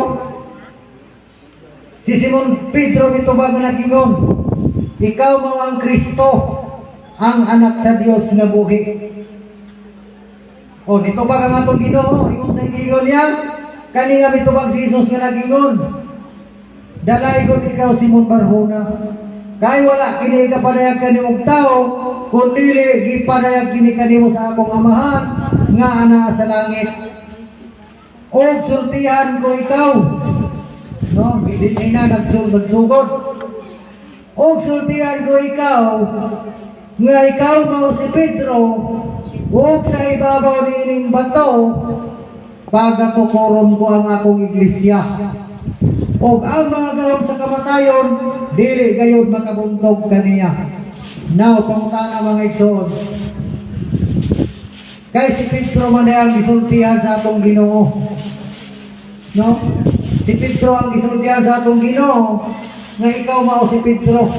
Si Simon Pedro nitubag nga nagingon, ikaw mao ang Kristo, ang anak sa Dios nga buhi. O nitubag ang atong Ginoo, ingon sa giingon niya, kani nga mitubag si Jesus nga nagingon. Dalay gud ikaw Simon Barjona. Kay wala kini kapadayag kanimong tao, kundi gipadayag kini kanimo sa akong amahan nga ana sa langit. O sultihan ko ikaw. No, hindi na nagsugod. O sultihan ko ikaw nga ikaw mao si Pedro. O sa ibabaw niining bato, pagatukoron ko ang akong iglesia. O ang mga gawon sa kamatayon, dili gayud makabuntog kaniya. Now, pangutana mga igsoon. Kay si Pedro man ang gisultihan sa atong Ginoo. No? Si Pedro ang gisultihan sa atong Ginoo nga ikaw mao si Pedro.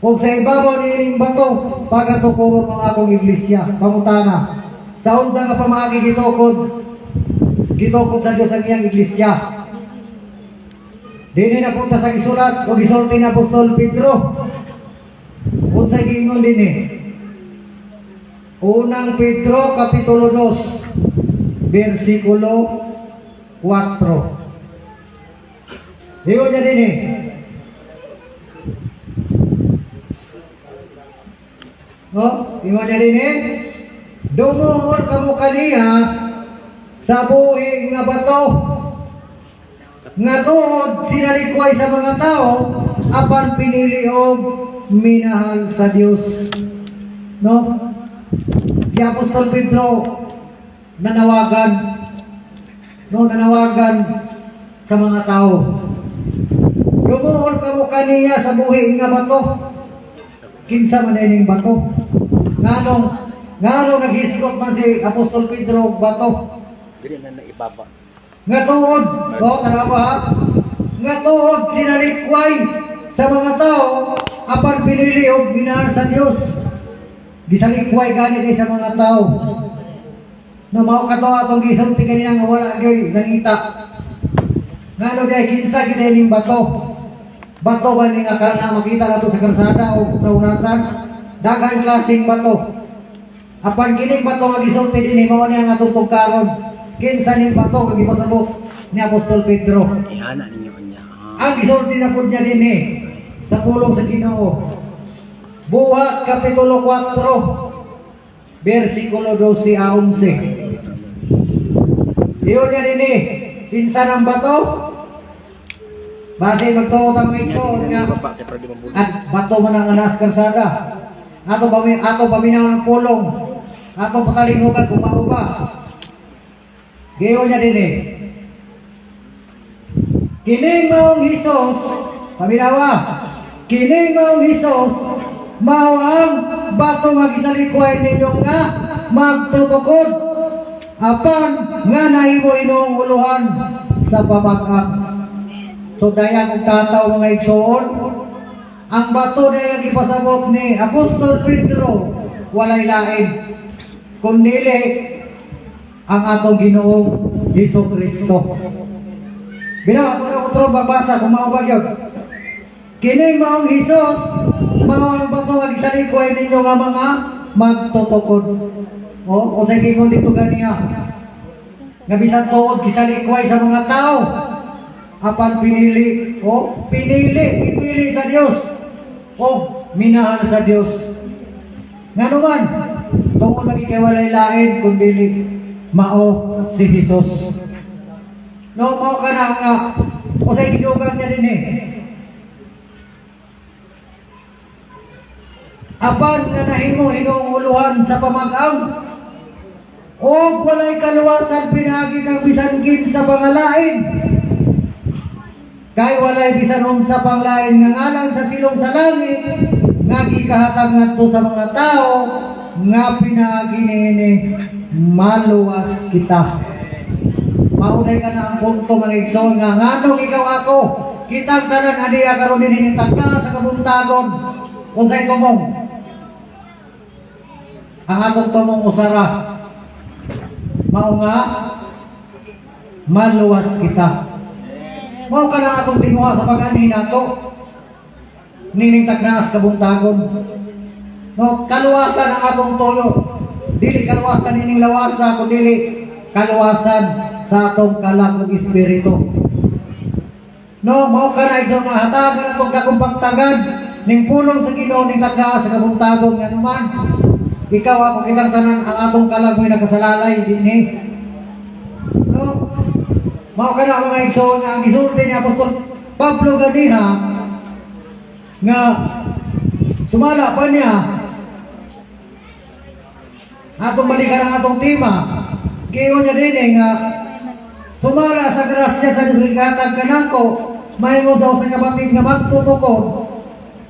O sa ibabaw niining bato, pagatukoron ang akong iglesia. Pangutana. Sa unsa nga pamaagi gitukod sa Dios ang iyang iglesia. Dini na punta sa gisulat o gisulti ni Apostol Pedro. Unsay giingon dinhi? Unang Pedro kapitulo 2 bersikulo 4. Diyo niya dinhi. Ingon niya dinhi. Dumuhol kamo kaniya sa buhi nga bato nga tuod sinalikway sa mga tao apan pinili og minahal sa Dios. No? Si Apostol Pedro nanawagan sa mga tao. Dumuhol kamo kaniya sa buhi nga bato. Kinsa man ining bato? Nganong naghisgot man si Apostol Pedro og bato? Dili na naibaba. Nga tuod, tanawa ha? Nga tuod sinalikway sa mga tao apan pinili og minahal sa Dios. Gisalikway gani kay sa mga tao. No mao kato atong gisulti kanina nga wala gyud nangita. Ngano day kinsa gid ning bato? Bato ba ni nga kana makita nato sa karsada o sa unasan? Daghang klaseng bato. Apan kining bato nga gisulti dinhi mao ni ang atong tugkaron. Kinsa ning bato nga gipasabot ni Apostol Pedro? Ihana ninyo kanya. Ang gisulti na pud niya dinhi sa pulong sa Ginoo. Buhat kapitulo 4 bersikulo 12 a 11. Diyo niya dinhi kinsa ng bato? Base magtuo ta mga igsoon nga at bato man ang anas karsada. Ato paminaw ng pulong. Ato patalingugan kumao ba? Gayon niya din eh. Kining maong Hesus, paminawa, kining maong Hesus, mao ang bato nga gisalikway ninyo nga magtutukod. Apan nga nahimo inyong uluhan sa pamag-ang. So daya kong tataw mga igsoon, ang bato na yung ipasabot ni Apostol Pedro, walay lain. Kundili ang atong Ginoong Hesukristo. Binawa ko na utro babasa kung maubag yun. Kining maong Hesus, mao ang bato nga gisalikway ninyo nga mga magtutukod. O sa gingon dito ganiya. Nga bisan tuod gisalikway sa mga tao. Apan pinili sa Dios. O minahal sa Dios. Nga naman, tungkol lagi kay walay lain kundi mao si Jesus. No, mao ka na nga o sa gidugang niya din eh. Apan nga nahimo hinunguluhan sa pamag-am o walay kaluwasan pinagi kang bisan sa pangalain. Kay walay bisan unsa pang lain nga ngalan sa silong sa langit nga gikahatag ngadto sa mga tao nga pinaagi nini maluwas kita. Maunay ka na ang punto mga igsoon nga nganong ikaw ako kitang tanan adiya karon din hinitag ka sa kabuntagon unsay tumong ang atong tumong usara mao nga maluwas kita. Mao ka lang atong tinguha sa pag-ani nato nining tagnaas kabuntagon. No, kaluwasan ang atong tuyo. Dili kaluwasan nining lawasa kundi dili kaluwasan sa atong kalag ug espiritu. No, mao ka na isang hatagan atong kakumpaktagan ning pulong sa Ginoo ning tagnaas sa kabuntagon nga naman. Ikaw ako kitang tanan ang atong kalag mo'y nakasalalay dinhi. No, mao ka na mga igsoon nga ang gisulti ni Apostol Pablo ganiha nga sumala pa niya atong balikan ang atong tema kayo niya din nga sumala sa grasya sa Diyos igatag kanako mahimo daw sa kapatid nga magtutukod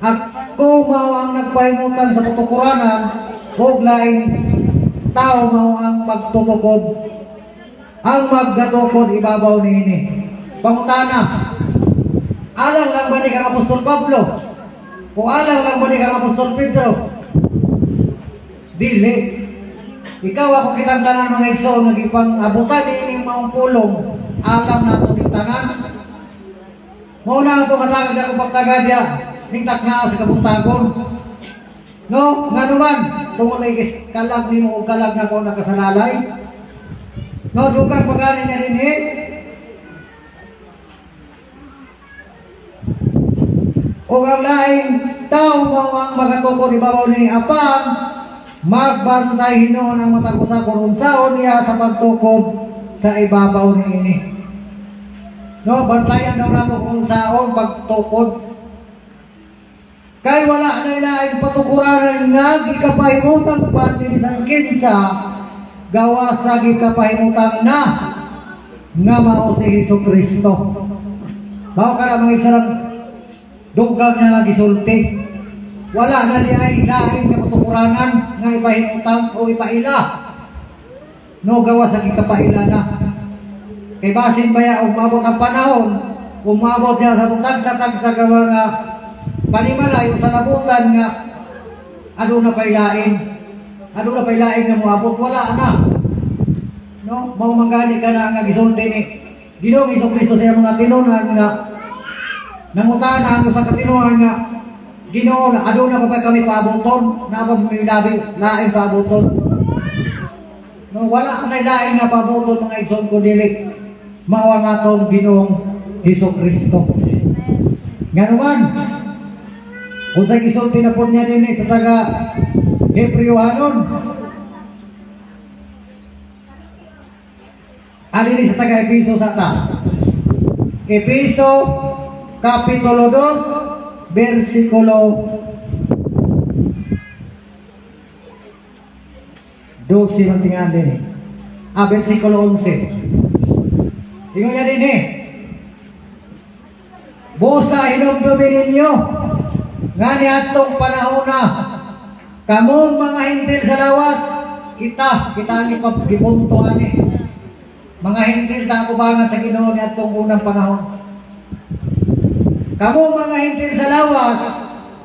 at kung mao ang nagpahimutan sa tutukuranan huwag laing tao mao ang magtutukod ang maggatukod ibabaw niini. Pangutana, alang lang ba ni kang Apostol Pablo? O alang lang ba ni kang Apostol Pedro? Dili. Ikaw ako kitang tanan mga igsoon nga gipang abutan ining maong pulong alam nato ning tanan. Mao na ato matagad ako pagtagadya ning takna sa kabuntagon. No, nga naman tungod lay kalag nimo og kalag na ko nakasalalay. No, dugang pagani niya rin o ang laing tao mao ang magatukod ibabaw ni apang magbantay hinuon ang matag usa kung unsaon niya sa pagtukod sa ibabaw niini. No, bantayan daw nato kung unsaon pagtukod. Kay wala na ilaing patukuran nga gikapahimutan pa din sa kinsa gawa sa gikapahimutan na nga mao si Hesukristo. Mao ka mga isarang dugang nga gisulti. Wala na di ay lain nga patukuranan nga ipahimutan o ipaila. No, gawa sa gikapaila na. Kay basin baya umabot ang panahon, umabot niya sa tagsa gawa nga panimalay sa nabutan nga ano na pailain. Ano na pailain nga moabot wala na. No, mao mangani ka na nga gisulti ni Ginoong Hesukristo sa mga tinunan nga nangutana ang sa katinuan nga Ginoo aduna pa ba kami paaboton na pa milabi lain paaboton. No, wala na lain nga paaboton mga igsoon ko dili mao ang atong Ginoong Hesukristo. Nganuman unsay gisulti na po niya dinhi sa taga Hebrewhanon. Alin sa taga Episo sa ta. Episo Kapitulo 2 versikulo 12 man tingan din. Versikulo 11. Ingon niya din busa hinumdumi ninyo nga ni atong panahon na kamong mga hintil sa lawas kita ang ipagpunto ani mga hintil na kubangan sa Ginoo ni atong unang panahon. Kamong mga hintil sa lawas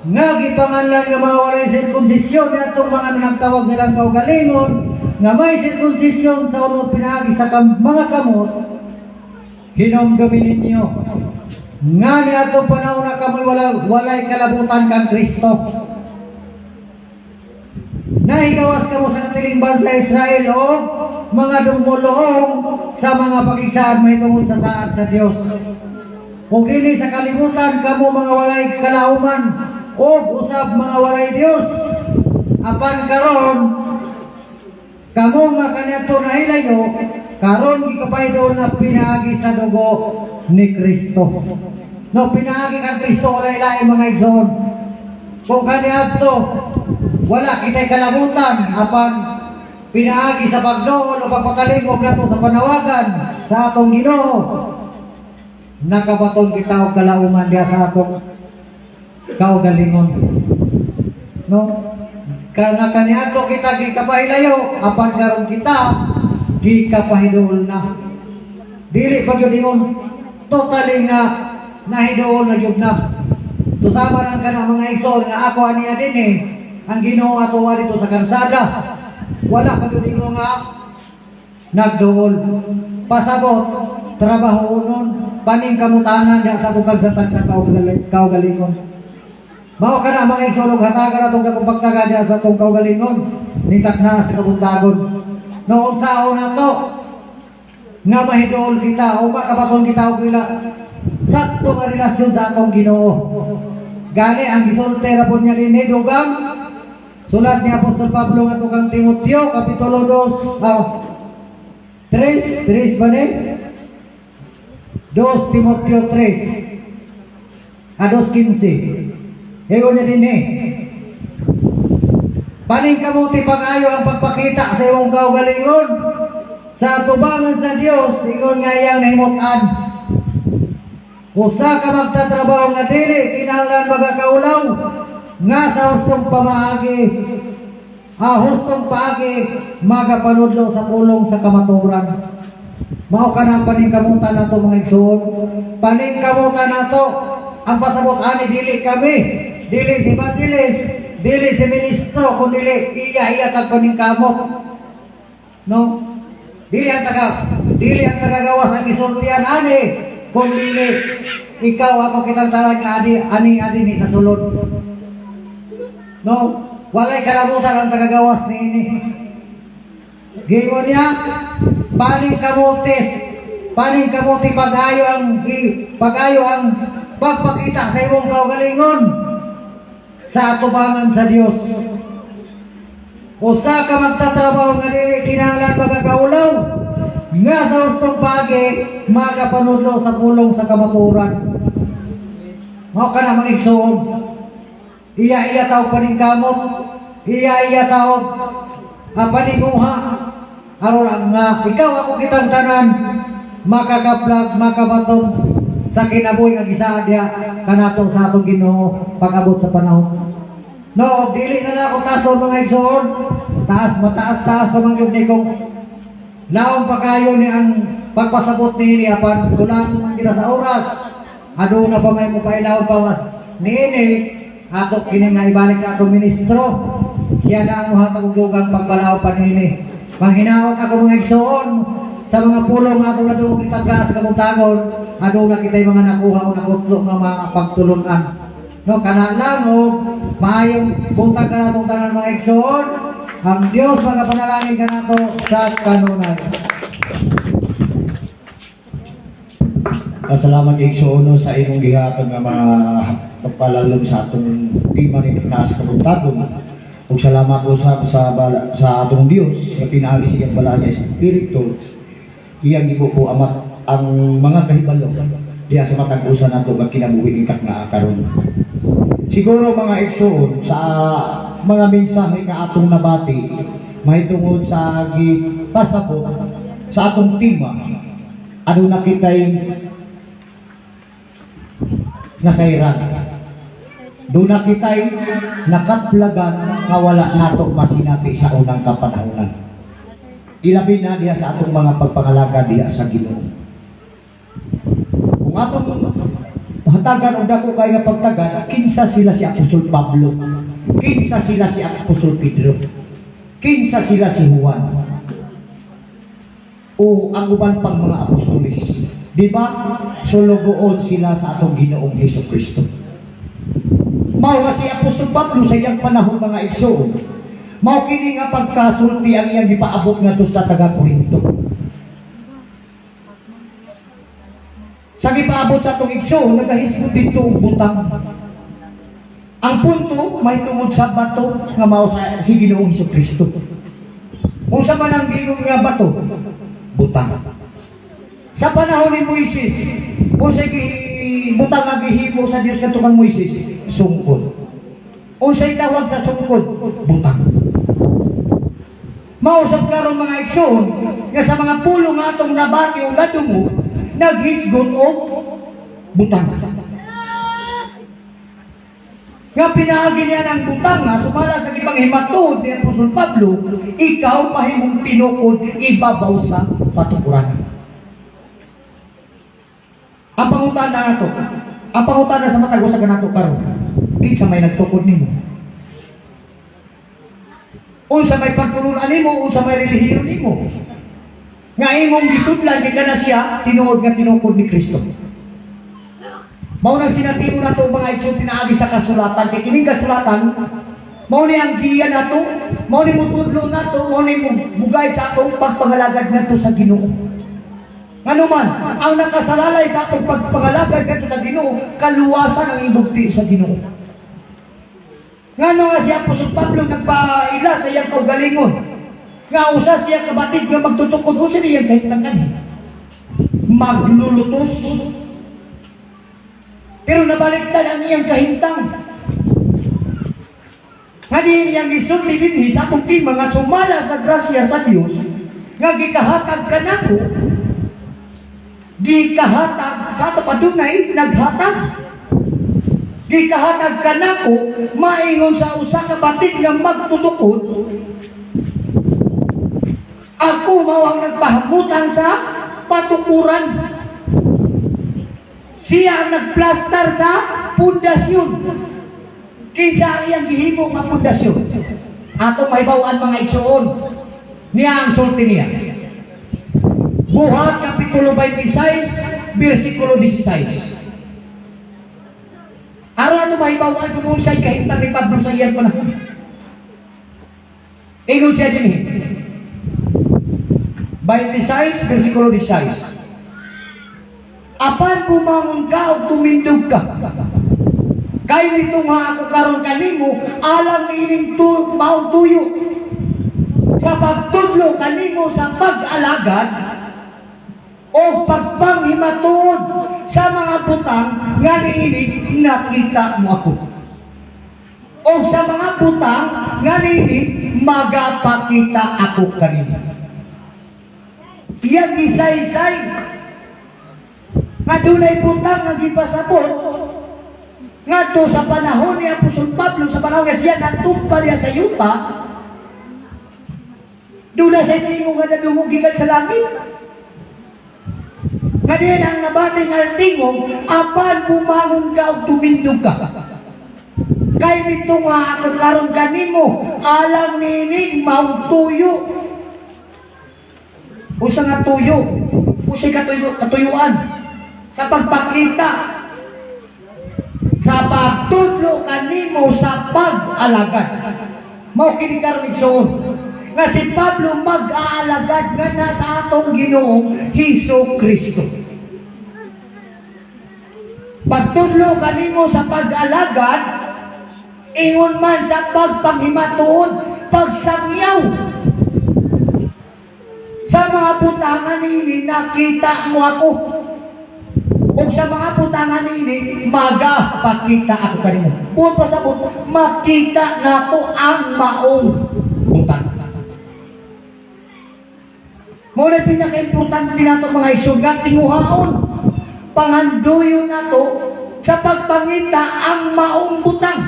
nga gipanganlan nga mga walay sirkunsisyon ni atong mga nagtawag nilang kaugalingon nga may sirkunsisyon sa unod pinaagi sa mga kamot hinumdumi ninyo nga ni atong panahon na kamoy walay kalabutan kang Kristo. Nahigawas ka mo sa katiling bansa Israel o mga dumulong sa mga pakigsaan may tungod sa saad sa Diyos. Kung ini sa kalibutan kamo mga walay kalauman o usab mga walay Diyos. Apan karon kamo nga kaniadto nahilayo karon gikapaydo na pinaagi sa dugo ni Kristo. No, pinaagi kang Kristo walay lain mga igsoon. Kung kaniadto wala kita'y kalabutan apan pinaagi sa pagdoon o pagpakalingkod nato sa panawagan sa atong Ginoo. Nakabaton kita og kalauman diha sa atong kaugalingon. No? Kana kaniadto kita gikapahilayo, apan karon kita gikapahiduol na. Dili pa gyud ingon totally nga nahiduol na gyud na. Tusama lang kana mga igsoon nga ako ani adin ang Ginoo ato dito sa karsada. Wala pa gyud ingon nga nagduol. Pasabot trabaho nun, paning kamutanan diha sa kukagsatan sa kaugalingon. Mao kana mga igsoon hatagan atong kapagtaga diha sa atong kaugalingon, nitak na sa kabuntagon. Noon sa una to nga mahiduol kita o makabaton kita og ila sakto nga relasyon sa atong Ginoo. Gani ang gisultera po niya dinhi dugang sulat ni Apostol Pablo nga kang Timoteo kapitulo 3 ba ni? 2 Timoteo 3 2:15. Ewan niya dinhi. Paning kamuti pag-ayo ang pagpakita sa imong kaugalingon sa atubangan sa Dios ingon nga iyang nahimutan. Usa ka magtatrabaho nga dili kinahanglan magakaulaw nga sa hustong pamaagi. Hustong paagi magapanudlo sa pulong sa kamaturan. Mao kana paningkamutan nato mga igsoon. Paningkamutan nato ang pasabot ani dili kami, dili si Batiles, dili si ministro kun dili iya kag paningkamot. No? Dili ang tagagawas ang isultian ani kung dili ikaw ako kitang talag nga ani ni sa sulod. No? Walay kalabutan ang tagagawas ni ini. Gingon niya, paning kamuti pag-ayo ang pagpakita sa imong kaugalingon sa atubangan sa Dios. Usa ka magtatrabaho nga dili kinahanglan magakaulaw nga sa hustong pagi magapanudlo sa pulong sa kamaturan. Mao kana mga igsoon. Iya tawag paningkamot, iya tawag paninguha. Aron nga ikaw ako kitang tanan makakaplag makabaton sa kinabuhi nga gisaad diha kanato sa atong Ginoo pag-abot sa panahon. No, dili na ako tason mga igsoon. Mataas pa man gyud ni kong laom pa kayo ni ang pagpasabot ni apan kulang man kita sa oras. Aduna pa may mapailaw pa niini ato kini nga ibalik sa atong ministro. Siya na ang muhatag og dugang pagbalaw pa niini. Manghinaot ako mga igsoon sa mga pulong nga atong nadungog itagla sa kabuntagon. Aduna kitay mga nakuha o nakutlo nga mga pagtulunan. No, kana lang o maayong buntag ka natong tanan mga igsoon. Ang Dios magapanalangin ka nato sa kanunay. Salamat igsoon sa imong gihatag nga mga pagpalalom sa atong tima ni sa kabuntagon. Ug salamat po sa atong Dios nga pinaagi siyang bala niya sa Espiritu. Iyang gibo po amat ang mga kahibalo diya sa matag usa nato nga kinabuhi ikak nga karon. Siguro mga igsoon sa mga mensahe nga atong nabati mahitungod sa gipasabot sa atong tima ano na kitay nasairan. Doon na kita'y nakaplagan nga wala nato masinabi sa unang kapanahonan. Ilabi na diya sa atong mga pagpangalaga diya sa Ginoo. Kung atong hatagan o dako kay nga pagtagan, kinsa sila si Apostol Pablo, kinsa sila si Apostol Pedro, kinsa sila si Juan, o ang uban pang mga apostolis. Di ba? Sulugoon sila sa atong Ginoong Hesukristo. Mao nga si Apostol Pablo sa iyang panahon mga igsoon. Mao kini nga pagkasulti ang iyang gipaabot ngadto sa taga-Korinto. Sa gipaabot sa atong igsoon, nagahisgot dito og butang. Ang punto may tungod sa bato nga mao sa si Ginoong Hesukristo. Unsa man ang giingon nga bato? Butang. Sa panahon ni Moises, unsay butang nga gihimo sa Dios kadto kang Moises, sungkod. Unsay tawag sa sungkod? Butang. Mausap karon mga igsoon nga sa mga pulong nga atong nabati o nadungo, naghisgot og butang. Nga pinaagi niya ng butang nga, sumala sa ibang himatod ni Apostol Pablo, ikaw mahimong tinukod, ibabaw sa patukuran. Ang pangutan na ito, ang pangutan na sa matagos sa ganato karon, di sa may nagtukod nimo. Unsa may pagtulunan nimo, unsa may relihiyon nimo. Nga imong gisudlan kita na siya, tinuod nga tinukod ni Kristo. Mao nang sinatiyo na ito mga igsoon pinaagi sa kasulatan. Kaya kining kasulatan, mao ni ang giya na ito, mao ni mutudlo na ito, mao ni mugay sa atong pagpangalagad na ito sa Ginoo. Ano man, ang nakasalalay sa atong pagpangalagad na ito sa Ginoo, kaluwasan ang ibugti sa Ginoo. Ngano nga si Apostol Pablo nagpaila sa iyang kaugalingon, nga usa siya kabatid nga magtutukod mo siya niyang kahit lang maglulutos. Pero nabaliktad ang iyang kahintang. Nga iyang isod ni dinhi sa atong mga sumala sa grasya sa Dios nga gikahatag ka nako, gikahatag sa ato padunay naghatag. Gikahatag ka nako, maingon sa usa ka batid nga magtutukod. Ako mao ang nagpahamutan sa patukuran. Siya ang nagplastar sa pundasyon. Kinsa iyang gihimo nga pundasyon. Ato mahibawan mga igsoon. Niya ang sulti niya. Buhat Kapitulo 26, versikulo 16. Araw ato mahibawan kung sa'y kahintang ni Pablo sa iyang panahon. Ingon siya din 26, versikulo 16. Apan bumangon ka o tumindog ka. Kay nito nga ako karon kanimo, alam ining maong tuyo. Sa pagtudlo kanimo sa pag-alagad o pagpanghimatod sa mga butang nga niini nakita mo ako. O sa mga butang nga niini magapakita ako kanimo. Iyang isay-isay nga dunay butang nga gipasabot ngadto sa panahon ni Apostol Pablo, sa panahon nga siya natumpa niya sa yuta, dula sa tingog nga nadungog gikan sa langit. Nga din ang nabati nga tingog, apan bumangon ka o tumindog ka. Kay nito nga ako karon kanimo, alam nining mautuyo. Usa nga tuyo, usa katuyuan. Sa pagpakita, sa pagtudlo kanimo sa pag-alagad. Mao kini karon igsoon nga si Pablo mag-aalagad nga na sa atong Ginoong Hesus Kristo. Pagtudlo kanimo sa pag-alagad, ingon man sa pagpanghimatod, pagsangyaw. Sa mga butangan ini nakita mo ako. O sa mga butangan ini, magapakita ako kanimo. Buwan pa sa buwan, makita nato ang maong butang. Muna pinaka-importante nato mga isugat, tinguhaon. Panganduyo nato sa pagpangita ang maong butang.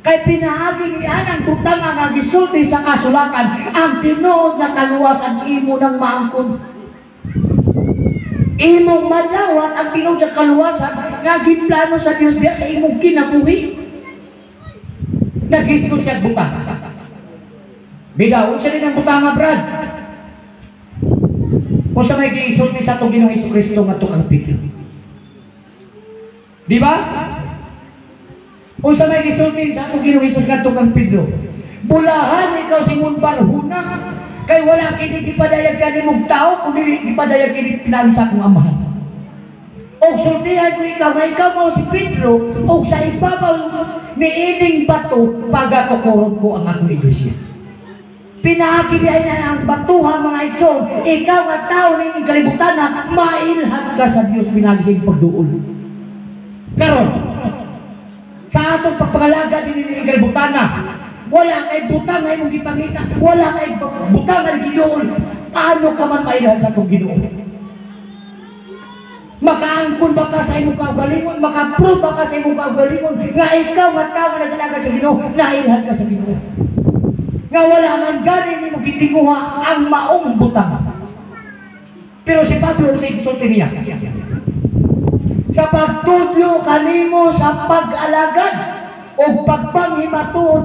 Kay pinaagi niyan ang butang ang gisulti sa kasulatan, ang tinuod na kaluwasan imo ng maangkon. Imong madawat ang tinuod sa kaluwasan nga ginplano sa Dios diya sa imong kinabuhi. Naghisgot siya butang. Bidawon siya rin ang butang nga brad. Kung sa may giisulti sa itong Ginoong Jesucristo nga tukang Pedro. Di ba? Kung sa may gisulti sa itong Ginoong Jesucristo nga tukang Pedro. Bulahan ikaw Simon Barhuna. Kay wala kini gipadayag kani mong tao, kundi gipadayag kini pinagi sa akong amahan. O sultihan ko ikaw, nga ikaw mo si Pedro, o sa ibabaw ni ining bato, pagatukoron ko ang akong iglesia. Pinakibiyay na ang batuha mga igsoon, ikaw nga tao ng kalibutan na mailhan ka sa Diyos pinagising pagduol. Karon, sa atong pagpangalaga din ng kalibutan na, wala kay butang na imong gipangita, wala kay butang na Ginoon, paano ka man mailan sa itong Ginoon? Makaangkon ba ka sa imong kaugalingon, makaprove ba ka sa imong kaugalingon, nga ikaw nga tao na nagdalaga sa Ginoo, nailhan ka sa Ginoo. Nga wala man ganin nimo gitinguha ang maong butang. Pero si Pablo sa isulti niya, sa pagtudlo kanimo sa pag-alagad o pagpanghimatod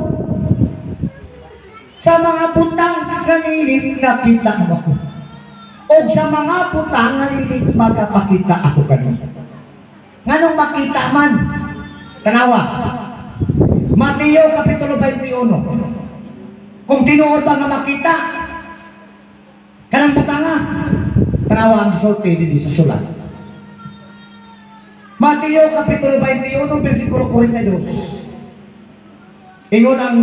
sa mga butang nga nilit nakita mo ako. O sa mga butang nga nilit magapakita ako kanina. Nganong makita man? Tanawa. Mateo Kapitulo 21. Kung tinuod ba nga makita, kanang butanga, tanawa ang gisulti din sa sulat. Mateo Kapitulo 21, versikulo 42. Ingon ang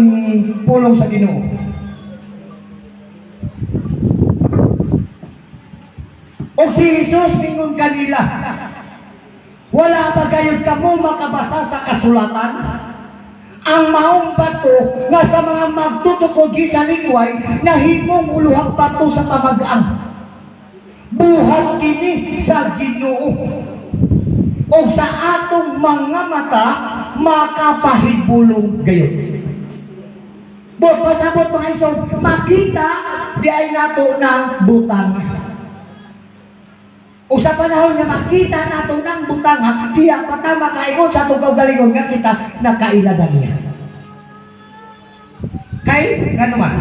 pulong sa Ginoo. O si Jesus mingon kanila, wala ba gayud kamo makabasa sa kasulatan? Ang maong bato nga sa mga magtutukod sa lingway na himong uluhang bato sa pamag-ang. Buhat kini sa Ginoo. O sa atong mga mata makapahibulong gayon. Pasabot mga isong makita di ay nato ng butang. O sa panahon nga makita nato ng butang, diya pata makaingon sa tugaw galingon nga kita nakailagan niya. Kay nga naman,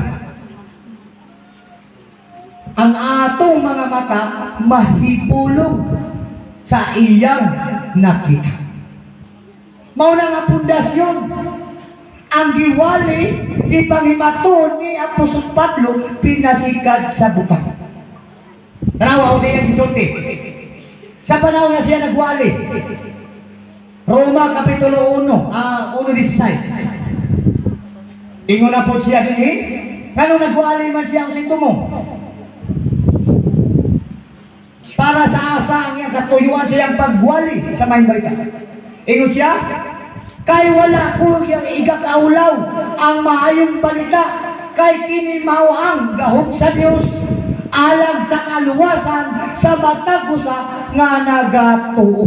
ang atong mga mata mahibulong sa iyang nakita. Mauna nga pundasyon ang giwali ipanghimaton ni Apostol Pablo pinasikad sa butang. Tanawa ko sa iyang gisulti. Sa panahon nga siya nagwali, Roma Kapitulo 1:16. Ingon na po siya din kano nagwali man siya sa tumo. Para sa asa ang iyang katuyuan siyang pagwali sa may balita. Ingon siya, kay wala ko yung igakaulaw ang maayong balita, kay kini mao ang gahom sa Dios alang sa kaluwasan sa matag usa nga nagatuo.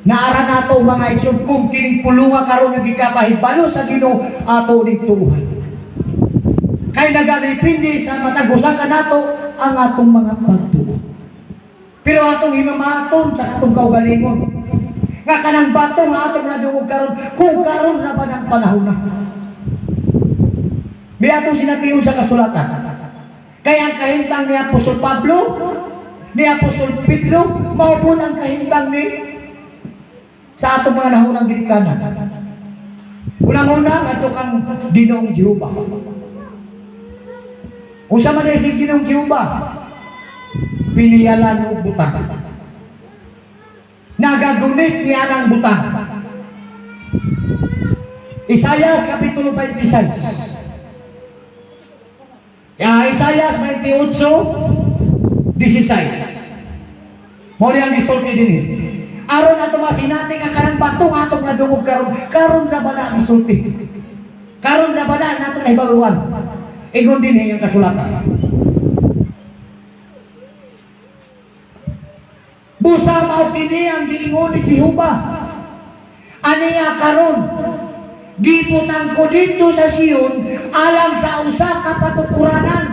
Naara nato mga igsoon kung kining pulunga karon nga gikapahibalo sa Ginoo ato dituhan. Kay nagaripindi sa matag usa kanato ang atong mga pagtuo. Pero atong himamaton sa atong kaugalingon nga kanang bato nga atong nadungog karon kung karon na ba ng panahon na. May atong sinatiyon sa kasulatan. Kaya ang kahintang ni Apostol Pablo, ni Apostol Pedro, mao po ang kahintang ni sa atong mga nahunang ginikanan. Unang-una, ito kang Ginoong Jehova. Usa man ay si Ginoong Jehova, piniyalan o butang. Nagagunit niya ng butang. Isaiah Kapitulo 26. Isaiah 28:16. Muli ang gisulti din aron ato masinati nga karang bato nga atong nadungog karon na ba na gisulti. Karon na ba na nato nahibaluan. Ingon din ang kasulatan. Busa mao kini ang giingon ni Jehova. Aniya karon giputang ko dito sa Sion alang sa usa ka patukuranan.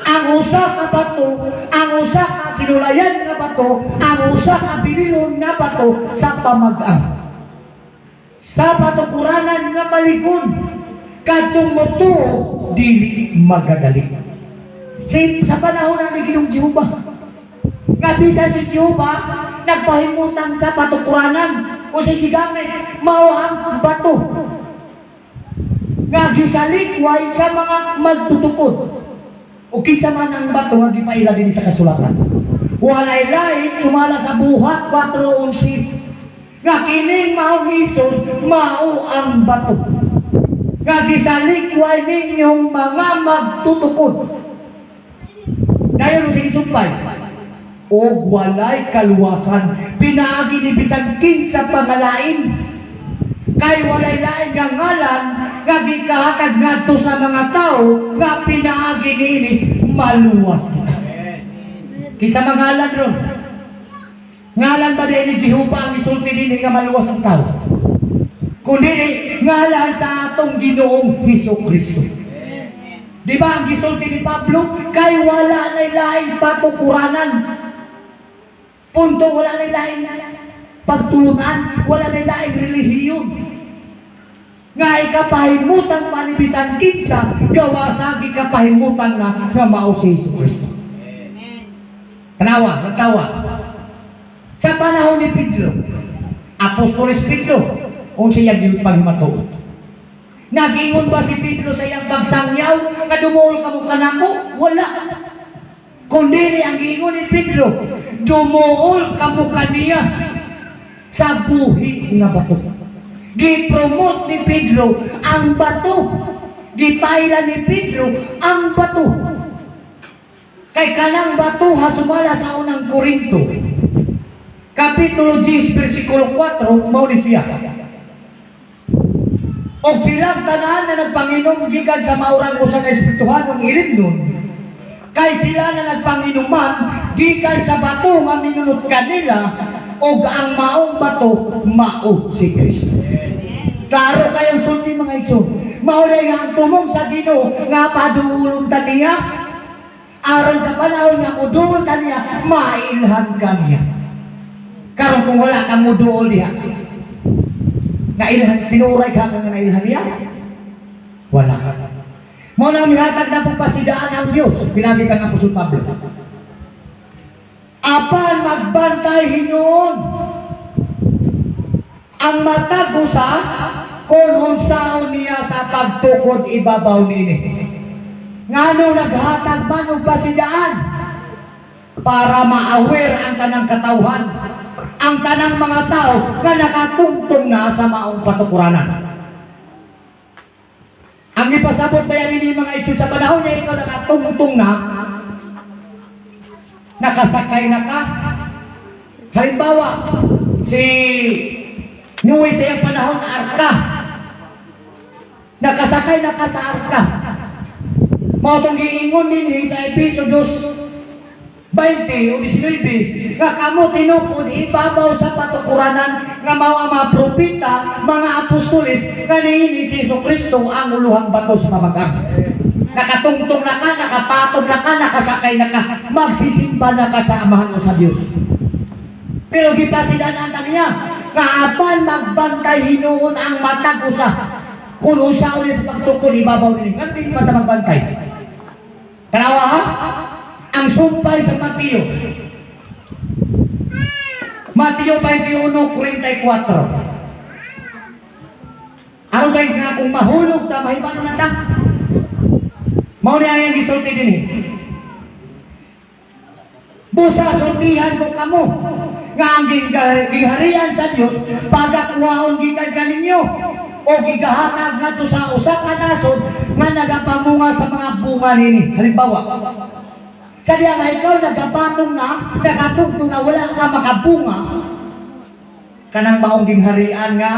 Ang usa ka bato, ang usa ka sinulayan nga bato, ang usa ka bililon nga bato sa pamag-ang. Sa patukuranan nga malikon, kadtong motuo dili magadali. Sa panahon na ni Ginoong Jehova, nga bisan si Jehova nagpahimutang sa patukuranan o sa gigamit mao ang bato nga gisalikway sa mga magtutukod o kinsa man ang bato nga gipaila din sa kasulatan. Walay lain sumala sa buhat 4:11 nga kining mao Hesus mao ang bato nga gisalikway ninyong mga magtutukod. Dayon sa gisumpay o walay kaluwasan pinaagi ni bisan kinsa pangalain kay walay lain nga ngalan nga gikahatag ngadto sa mga tao nga pinaagi niini maluwas. Kinsa mangalan ron? Ngalan ba din ni Jehovah ang isulti din nga maluwas ang tao? Kundi ngalan sa atong Ginoong Hesus-Kristo. Di ba ang gisulti ni Pablo? Kay wala na laing patukuranan. Punto, wala na laing pagtulungan, wala na laing relihiyon. Nga ikapahimutan panibisan kinsa, gawa sa ikapahimutan nga mao si Hesus-Kristo. Tanawa, nagtawa. Sa panahon ni Pedro, Apostoles Pedro, kung siya yung pagmatuod. Nagingon ba si Pedro sa iyang pagsangyaw, nga dumuol ka mo kanako? Wala. Kundi ang gingon ni Pedro, dumuol ka mo kaniya sa buhi nga bato. Gipromote ni Pedro ang bato. Gipailan ni Pedro ang bato. Kay kanang bato ha sumala sa unang Korinto. Kapitulo 10, versikulo 4, mao ni siya. O silang tanan na nagpanginom gikan sa maurang usa ka espirituhanong ilindon, kay sila na nagpanginuman gikan sa bato nga minunot kanila, o ang maong bato mao si Kristo. Klaro kayong sulti mga igsoon. Maulay nga ang tumong sa Ginoo nga paduulong taniya, aron sa panahon nga muduol taniya, mailhan kaniya. Karon kung wala kang muduol diha, nailhan, tinuray ka nga nailhan niya? Wala ka. Mo na mihatag na pagpasidaan ang Diyos, pinabi ka ng Apostol Pablo. Apan magbantay hinuon ang matag usa kung unsaon niya sa pagtukod ibabaw nini. Ngano naghatag man og pasidaan para ma-aware ang tanang katawhan, ang tanang mga tao na nakatungtong na sa maong patukuranan. Ang ipasabot ba yan ini mga isyu sa panahon niya ikaw nakatungtong na, nakasakay na ka. Halimbawa, si Noe sa iyang panahon na arka, nakasakay na ka sa arka. Mao itong giingon din sa Episodos 20 o 19, nga kamo tinukod ibabaw sa patukuranan nga mao ang mga propeta, mga apostoles, nga niini si Jesu-Kristo ang uluhang bato sa pamagang. Nakatungtong na ka, nakapatong na ka, nakasakay na ka, magsisimba na ka sa amahan mo sa Diyos. Pero kita sidanaan niya, nga apan magbantay hinuon ang matag usa, kung usa ulit sa pagtukod ibabaw nila. Nga hindi pa na magbantay. Kanawa ha? Ang sumpay sa Mateo. Mateo 21:44. Ano kayo na kung mahulog ta, mahibano na ta? Mao niya yung gisulti din eh. Busa sultihan ko kamo, nga ang giharian sa Diyos, pagakuhaon gikan kaninyo, o gigahatag nga to sa usa ka nasod, nga nagapamunga sa mga bunga nini. Halimbawa, sa diya nga ikaw nagapatong na, nakatugtong na wala ka makabunga, kanang maong gingharian nga,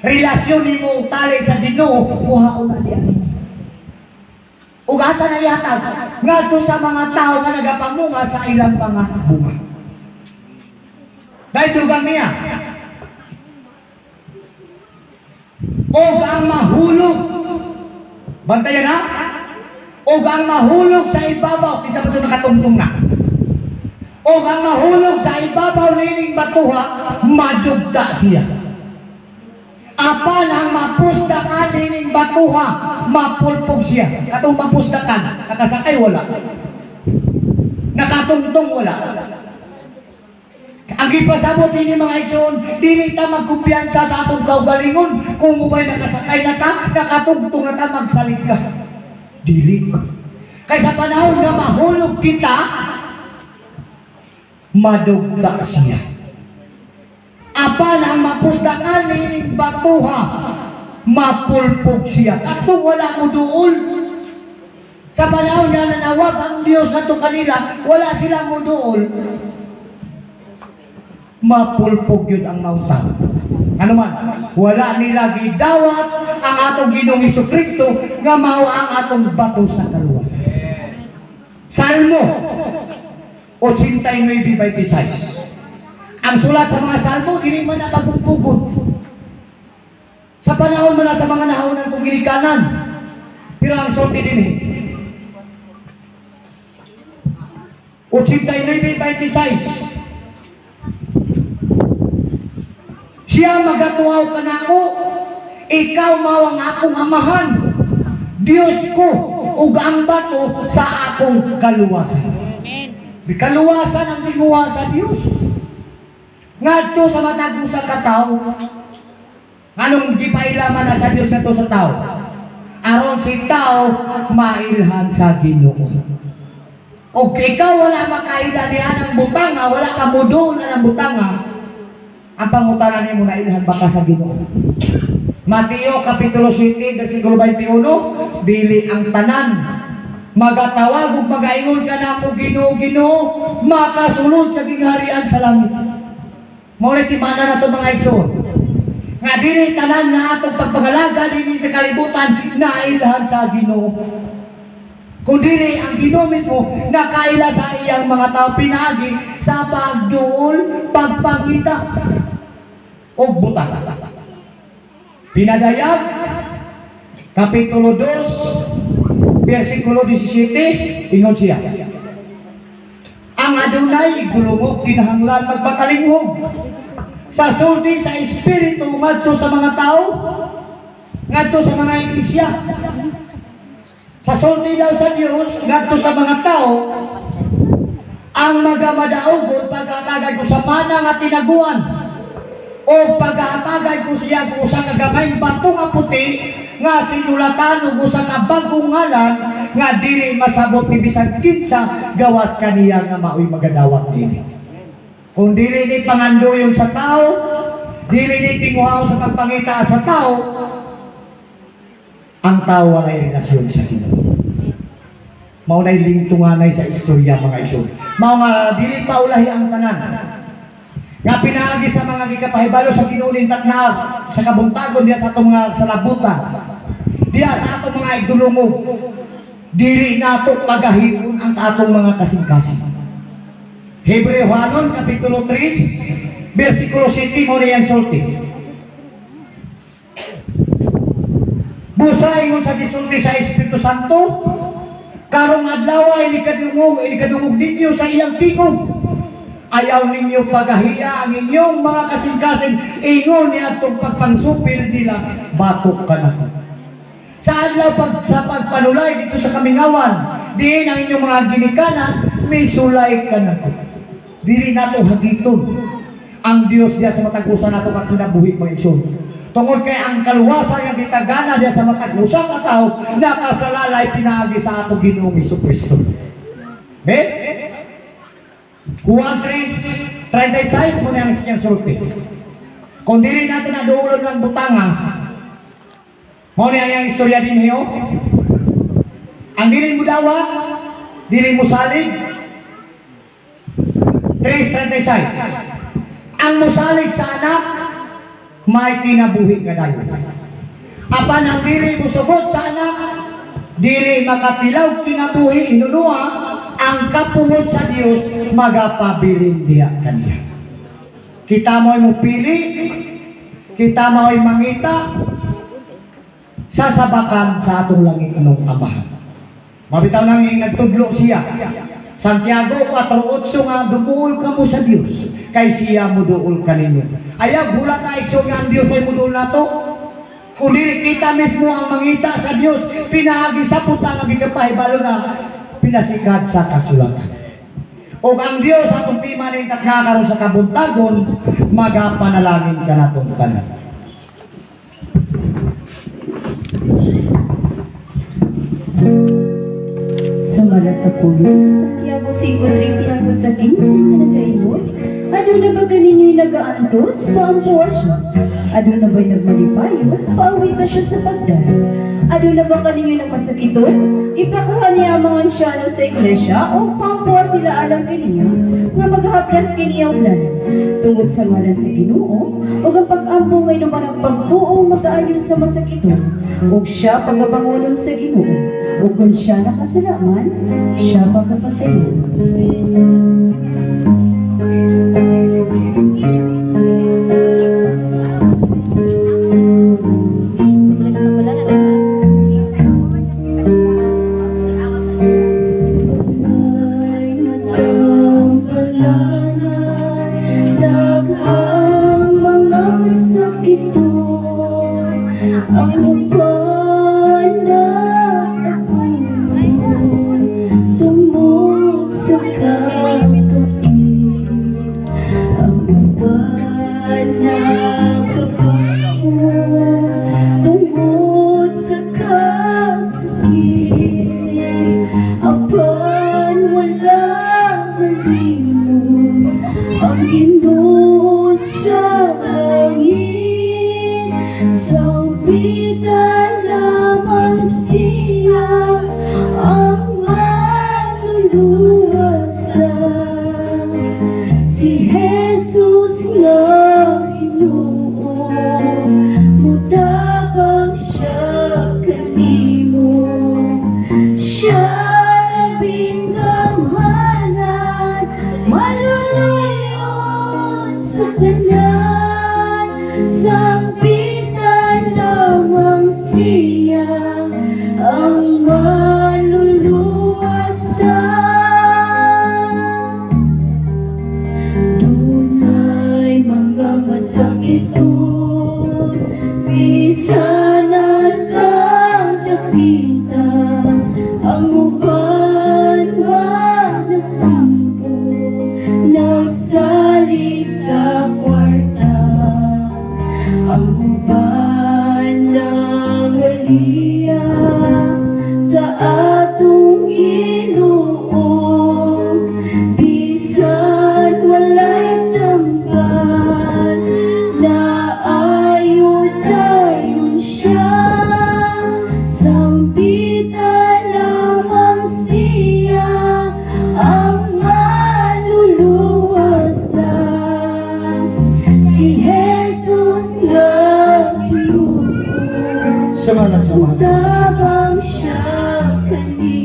relasyon ni mo tali sa Ginoo, kuhaon na diyan. Ugasa na yatag, nga to sa mga tao nga nagapamunga sa ilang mga bunga. Dahil dugang niya, o ang mahulog, bantayan ha? O ang mahulog sa ibabaw, isa ba ito nakatungtong na? O ang mahulog sa ibabaw nining batuha, madugda siya. Apan ang mapusdakan nining batuha, mapulpog siya. Katong mapusdakan, nakasakay wala. Nakatungtong wala. Ang ipasabot ini mga igsoon, dili ta magkumpiyansa sa atong kaugalingon. Kung mo ba'y nakasakay na ta, nakatungtong na ta, magsalit ka. Dili. Kaya sa panahon na mahulog kita, madugda siya. Apan ang mapusdakan nining batuha, mapulpog siya. Katong wala mo duol. Sa panahon na nanawag ang Diyos na to kanila, wala sila mo duol. Mapulpog yun ang mauta. Ano man, wala nila gidawat ang atong Ginoong Jesu-Kristo nga mao ang atong bato sa kaluwasan. Salmo 89:26. Ang sulat sa mga salmo, dili man nakagugugod. Sa panahon mo na sa mga nahunan kong ginikanan. Pero ang sorti din eh. 89:26. Siya magatuaw ka na ako, ikaw mao ang akong amahan, Diyos ko, ug ang bato sa akong kaluwasan. Di kaluwasan ang tinguha sa Diyos. Ngadto sa matag sa kataw, anong gipailaman na sa Diyos na to sa tao? Aron si tao mailhan sa Ginoo. O ikaw wala makaila niya ng butanga, wala ka mudo na ng butanga, ang pangutanan niya mo na ilhan baka sa Ginoo. Mateo Kapitulo 7, versikulo 21, dili ang tanan magatawag ug magaingon ka na ako Ginoo, Ginoo, makasulod sa gingharian sa langit. Mao ni timana na to mga igsoon. Nga dili tanan na atong pagpangalaga dinhi sa kalibutan na ilhan sa Ginoo. Kundi ang Ginoo mismo nakaila sa iyang mga tao pinagi sa pagduol, pagpangita o butang. Pinadayag, Kapitulo 2, versikulo 17, ingon siya. Ang Adonai gulungog kinahanglan magpakalinghog sa sulti sa espiritu ngadto sa mga tao, ngadto sa mga iglesia. Sa sulti daw sa Diyos, ngadto sa mga tao, ang magamadaogon pagkatagay ko sa mana nga tinaguan o pagkatagay ko siya ko sa kagamay bato nga puti nga sinulatan o sa kabagong ngalan nga dili masabot ni bisag kinsa gawas kaniya nga maoy magadawat dili. Kung dili ni pangandoyon sa tao, dili ni tinguhaw sa pagpangita sa tao, ang tao ay relasyon sa Ginoo. Mao nay lingtunganay sa istorya mga igsoon. Mao nga dili paulahi ang tanan. Nga pinaagi sa mga gikapahibalo sa Ginoo na sa kabuntagon diya sa atong mga salabutan. Diya sa atong mga igdulungog. Dili nato pagahipon ang atong mga kasing-kasing. Hebreohanon Kapitulo 3, versikulo 7 mo niyang sulti. Busa ingon sa gisulti sa Espiritu Santo, karong adlaw ay inikadungog ninyo sa iyang tingog. Ayaw ninyo pagahiya ang inyong mga kasing-kasing, ingon niya itong pagpansupil nila, batok ka na. Sa adlaw sa pagpanulay dito sa Kamingawan, diin ang inyong mga ginikanan, may sulay ka na. Dili nato hagiton ang Dios diya sa matagusan nato kag kinabuhi mga igsoon. Tungod kay ang kaluwasan nga gitagana diya sa matagusan nga tao nakasalalay pinaagi sa ato Ginoong Hesukristo. Okay? Juan 3:36 mo na ang siyang sulti. Kung dili natin naduulog ng butanga, mo na ang istorya din niyo. Ang dili mo dawat, dili mo salig. 3:36. Ang musalig sa anak, may kinabuhi ka dayon. Apan ang dili musugot sa anak, dili makatilaw kinabuhi inunua, ang kapungod sa Dios magapabilin diya kaniya. Kita mo'y mupili, kita mo'y mangita, sasabakan sa atong langit anong amahan. Mabitaw nang nagtudlo siya. Santiago 4:8 nga duol ka mo sa Dios kay siya mo duol kaninyo. Ayaw bulat na igsoon nga ang Dios may muduol nato. Kundi kita mismo ang mangita sa Dios, pinaagi sa putang ang gikapahibalo na pinasikat sa kasulatan. O ang Dios atong pimaning karon sa kabuntagon, magapanalangin ka natong tanan. Sumala sa pulo sa Santiago 5:13 hanggang sa 15 na nagkaingon, ano na ba ganinyo ilagaantos? Paampuwa siya. Ano na ba'y nagmalipayon? Paawit na siya sa pagdal. Ano na ba kaninyo nagmasakiton? Ipakuha niya ang mga ansyano sa iglesia o paampuwa sila alang kaniya nga maghaplas kaniya ulan. Tungod sa ngalan sa Ginoo, o ang pag-ampo ngay naman ang pagtuong mag-aayos sa masakiton, o siya pagkapangunan sa Ginoo. O kung siya nakasalaman, siya pagkapasayon. ang upan na tungod sa kapatid, ang upan na tungod sa kasakit, apan wala malimo ang Ginoo sa langit, sa bitan lamang siya ang maluluwasan. Si Jesus nga Ginoo, mutabang siya kanimo, siya labing gamhanan, malulayon sa tanan, sampitan lamang siya ang maluluwasan. Dunay mga masakiton, bisan na sa dapitan, ang uban nga natampo, nagsalig sa kwarta, ang uban ng Eliya sa atong Ginoo, bisan walay tanggal, naayod-ayon siya, sampitan lamang siya ang maluluwasan. Si Jesus nga Ginoo, Samahan. tabang siya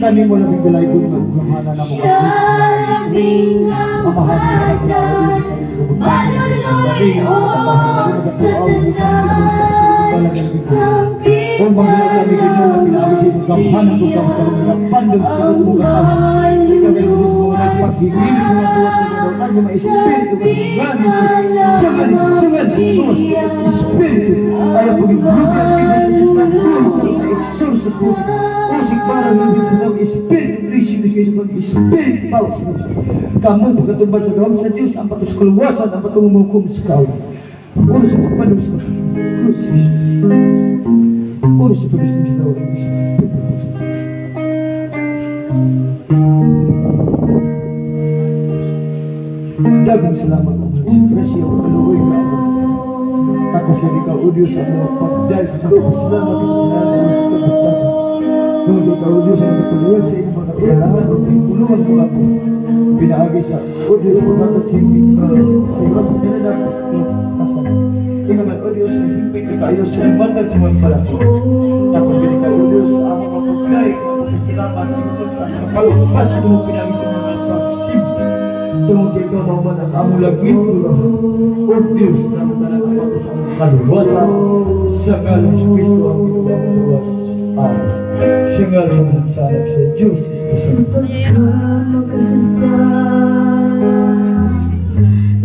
Kanimo labing dulay kung magmamahalan na mo siya labing gamhanan, maluluyon sa tanan, Kung sampitan maglalagay ka nyo na lamang pinabisi sa gamhanan kung siya kapandong sa ang mga kahanan. Ikaw ay mo nagpagigil ko na buwas sa mga tao, may espiritu ka sa espiritu ay ang pag-ibig at sa eksos sa puso. O si parang namin sa mga espiritu Kristo sa pag-espiritu pa sa kamu pagkatumbal sa gawang sa Diyos ang patos kuluwasan ang patungumukom sa kaw. Ulo sa pagpanom sa krusis. Ulo sa tulis ng sinaw ng espiritu. Dagang salamat ang sa presyo ang kaluoy na ako. Tapos lagi ka audio sa mga pagdahil sa salamat ang pinanay sa kapatid. Nung di ka audio sa kapatid sa inyong mga kailangan o pinulungan mo ako. Pinahagi sa audio sa mga katsipin sa iwas sa pinanay kasan. Tingnan audio sa himpit na kaayos sa imbandal sa mga palako. Tapos lagi ka audio sa amang mga pagdahil salamat ang sa kapalagpas mo pinahagi sa mga katsipin. Tungkol ikaw naman ang among laging tulong. O Diyos na talaga ako sa among kaluwasan. Sa ngalan sa Kristo ang ginawa mo luwas. Amen. Sa ngalan sa anak sa Diyos.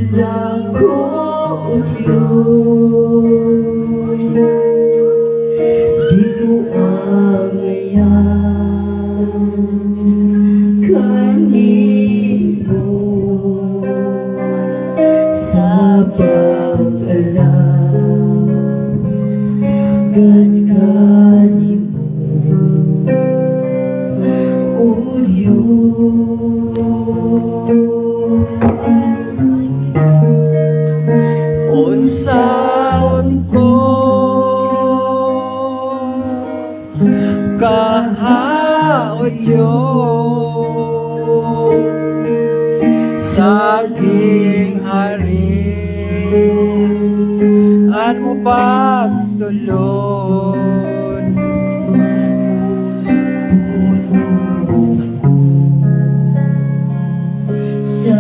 Lako o Diyos, di ko angayan kanino sa pag-alam, gad-gadi mo, o Diyos. Unsaon ko kaha o Diyos saging hari an mo pagsulod Sa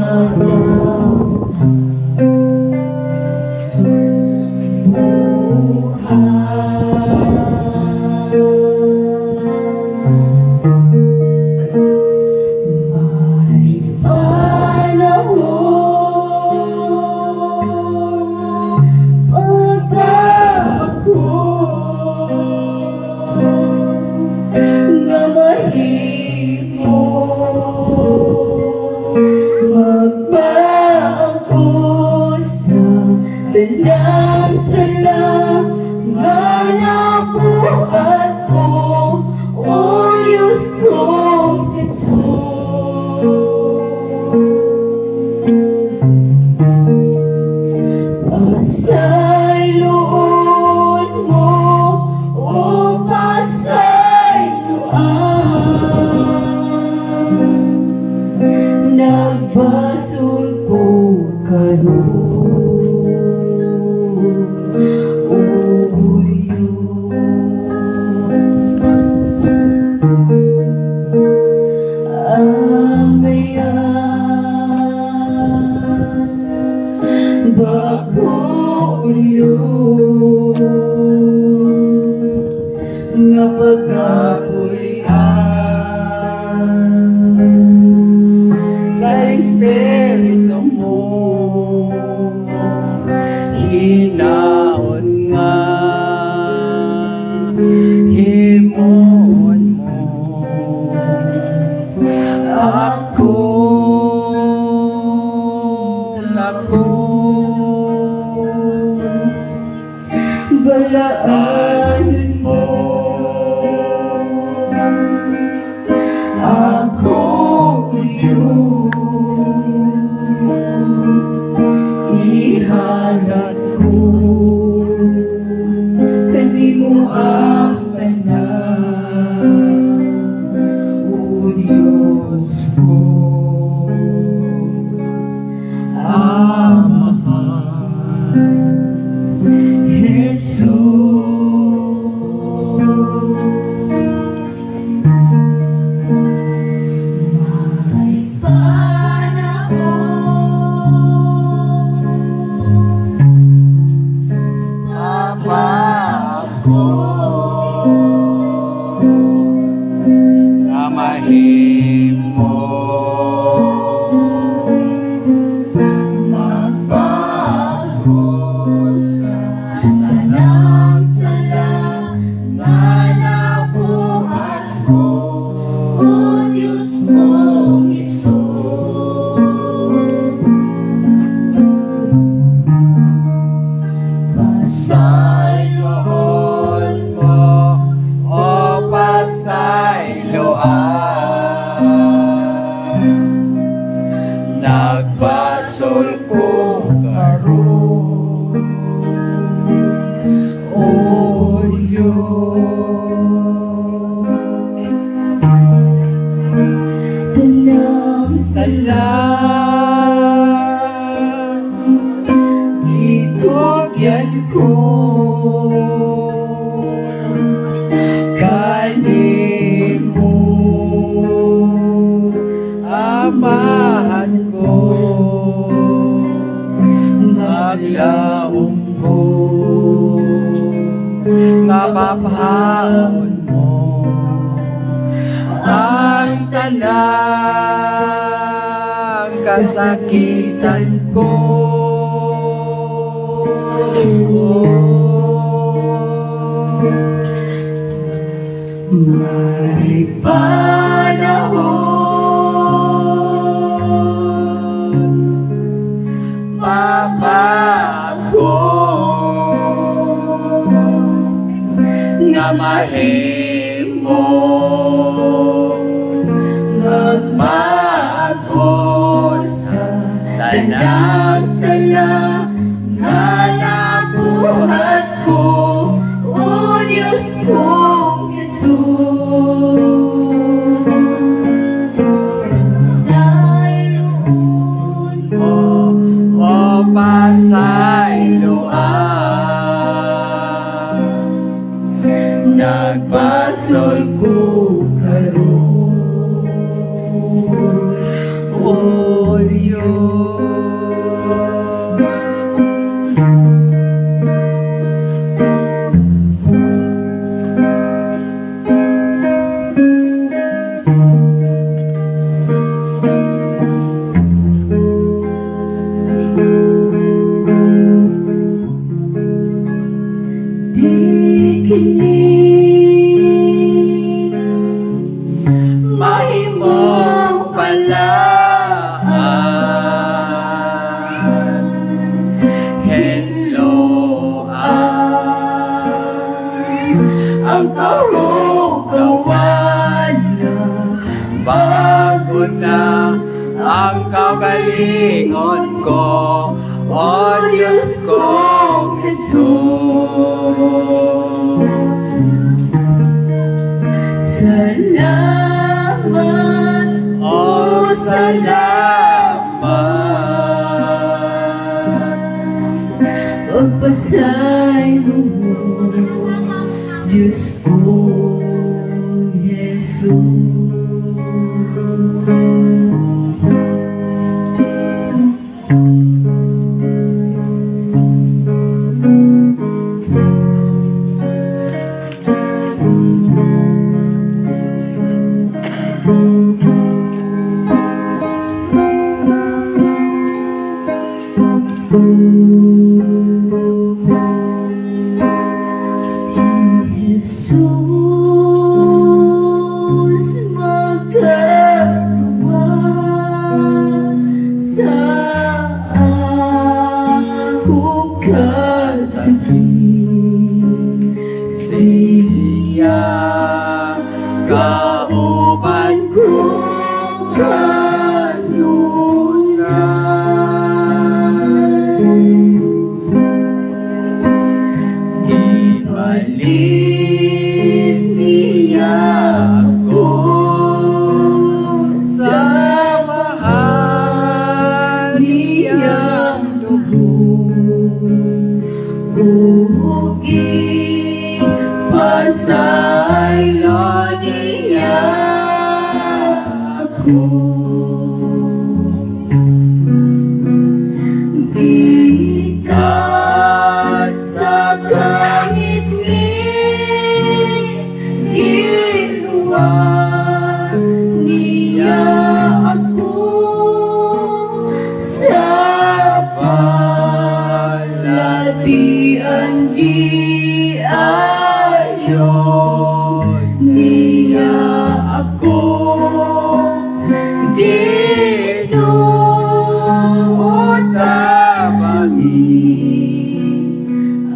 nga pagkapuyan sa Espiritu mo, hinaon nga himon mo ako balaan mo ako yun, ihalat ko kanimo ang tanan, o Diyos ko amahal Jesus. May panahon Ama ako nga mahimo magbago sa tanang sala nga nabuhat ko, o Diyos kong Hesus. Pasayloon mo o pasayloan, nagbasol ko karon, o Diyos. Tanang Salam, itugyan ko kanimo, amahan ko, maglaom ko, nga mapahaon mo ang tanang kasakitan ko. may panahon Papago nga mahimo magbago sa tanang sala nga nabuhat ko, o Diyos kong Hesus. Sayloon o pasayloan, nagbasol ko karon, o Diyos. di kini Mahimong palaan, hello ang karugawan, bago na ang kagalingon ko, o Diyos kong Jesus. salamat, O salamat, pagpasaylo mo, Diyos kong Hesus. niya kauban ko kanunay. Ibalik niya ako sa mahal niyang lubong. Bukid pasaylo niya ako. Bigat sa kahit giluwas niya ako sa palatian di ayon niya ako. Dinuutabangi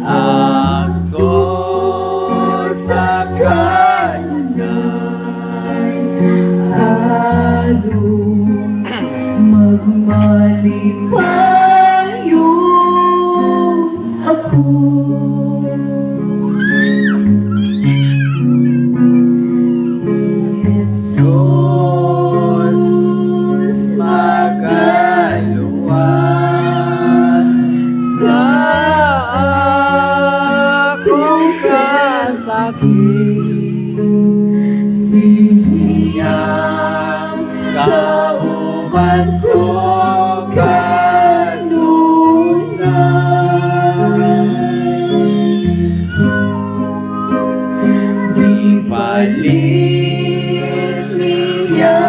ako sa kanunay. Along magmalipayo ako. Jesus magaluwas sa akong kasakit. Siyang kauban ko kanunay. Di palit niya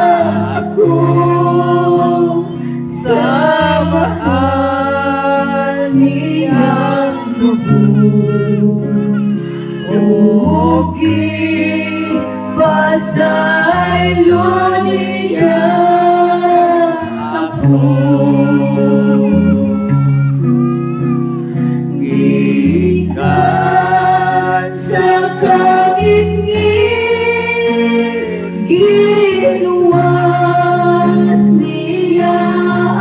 ako sa mahal niyang lubong. O pasaylo niya ako. Gikan sa kaingin, giluwas niya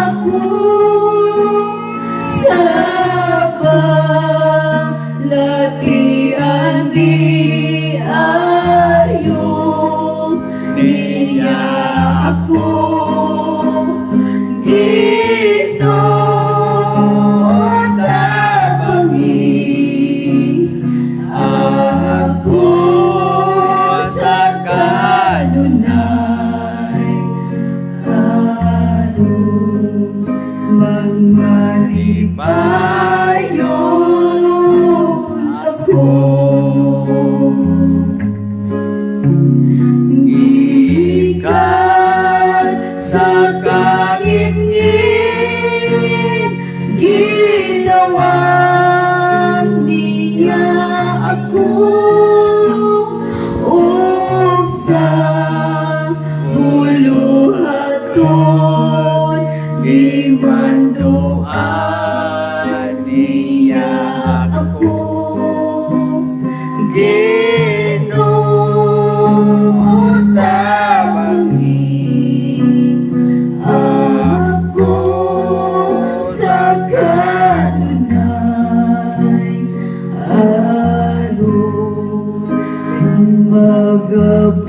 ako sa palatian di ayon niya ako. Dinuutabangi ako sa kanunay. Along magmalipayo ako. Gikan sa kaingin, ginawan niya ako. O sa buluhaton, di manduan niya ako. Dinuutabangi ako sa kanunay. Along magabuhat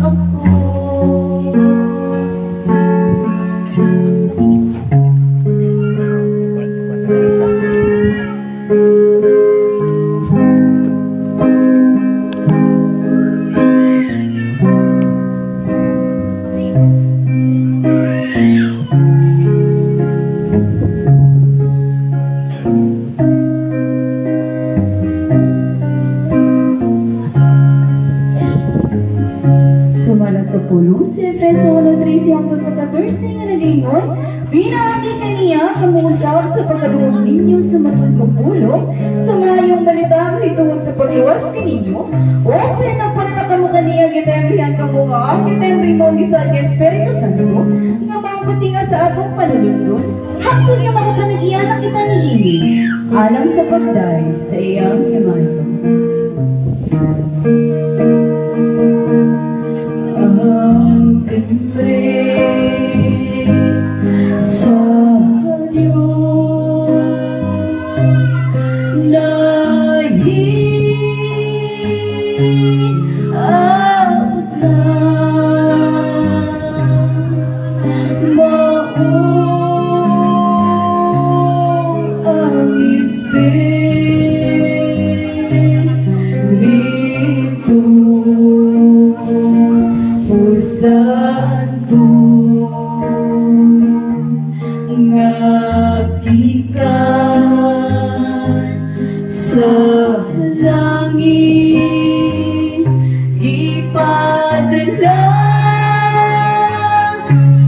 ako. Sumala sa pulong si Efeso 1:13 hangtod sa 14 nga nagaingon, pinaagi kaniya kamuusap sa pagkaduog ninyo sa matod kong pulong, sa mayong balita hitungod sa pagluwas kaninyo, o sa nagpunta kamo kaniya gitembrihan kamo nga ang gitembri mo gisan nga Espiritu Santo, nga mangbuti nga sa atong panulundon, hangtod nga makapanag-iyan ang kita niini, alang sa pagday sa iyang langit ipadala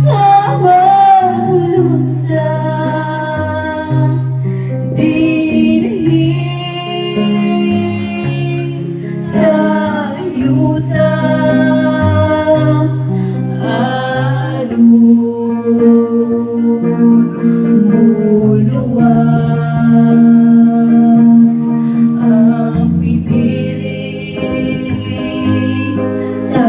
sa malundag dinhi sa yuta ang pipiling sa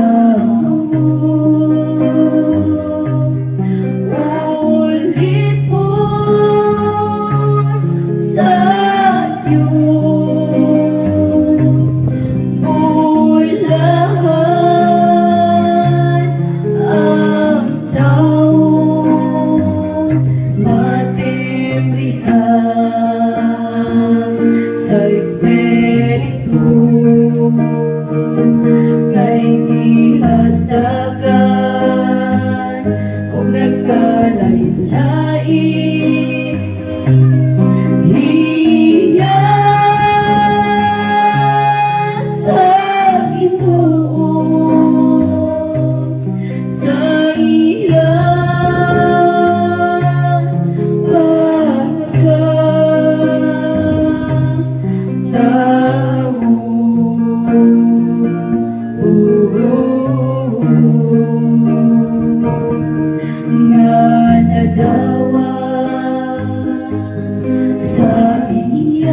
ulipon sa Diyos bulahan ang taong matimrihan sa Espiritu kay ihatagan kung nagkalain-lain hiya sa Ginoo sa iyang nga nadawat sa iyang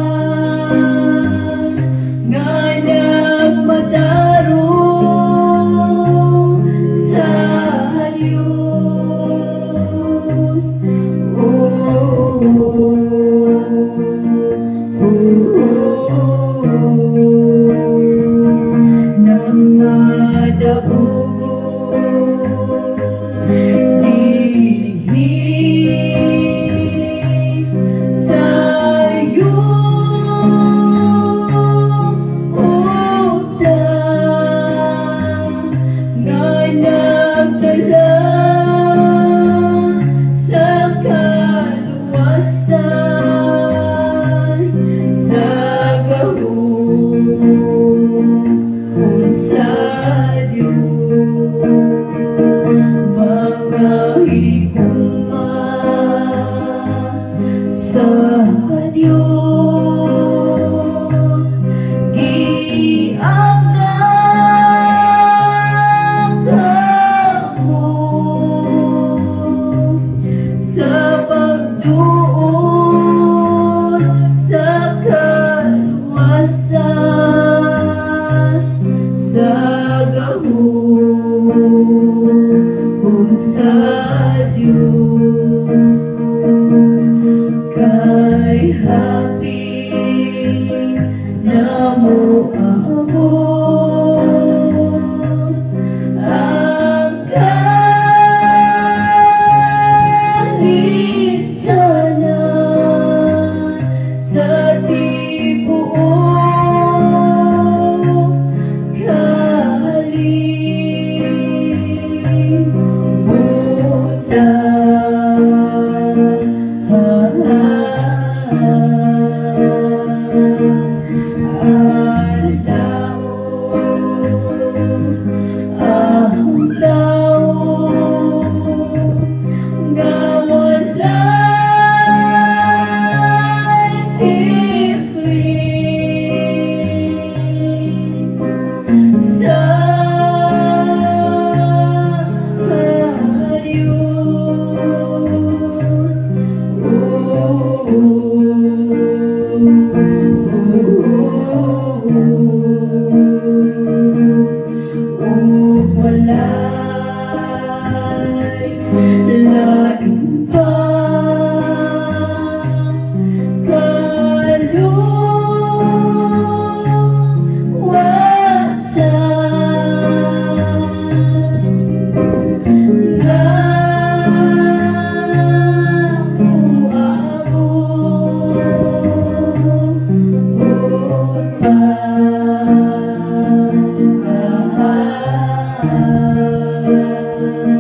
piniyatan nga nagmatarong sa Diyos. Nang madabugon silihig sa iyong utang nga nagdala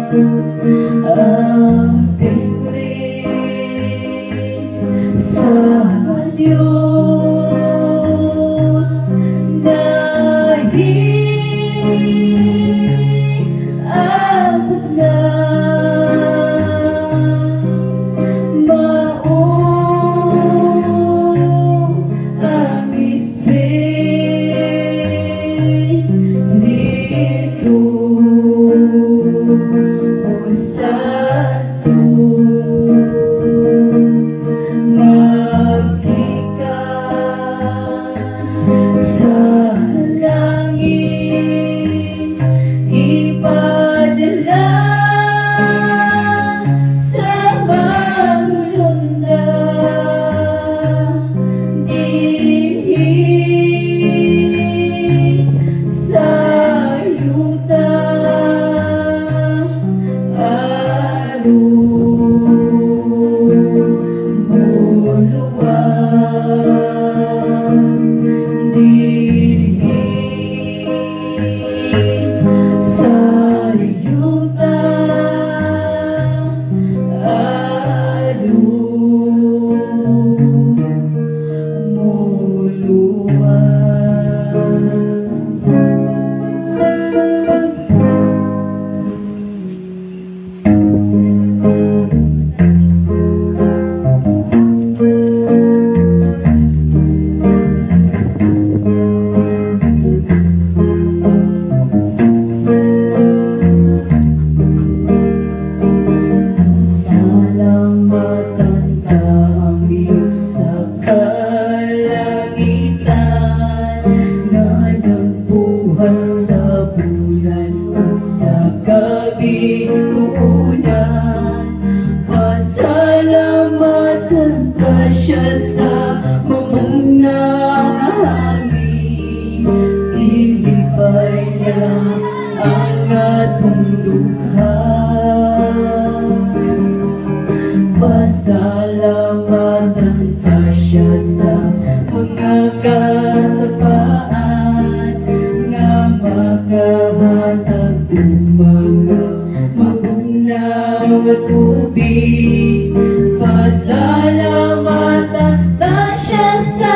ang tingin sa Diyos dahil abot na maong ang Espiritu Santo magtikas sa langit, ipadala sa magulundag, dinhi sa yuta muluwag, dinhi sa yuta Salamatan ka ang Diyos sa kalangitan, na nagbuhat sa bulan o sa kabigunan. Pasalamatan ka siya sa mamunang hangin, ilipay niya ang atong lukha. Pasalamatan ka siya sa mga kasapaan, nga makahatag ng mga mabunaw at tubig. Pasalamatan ka siya sa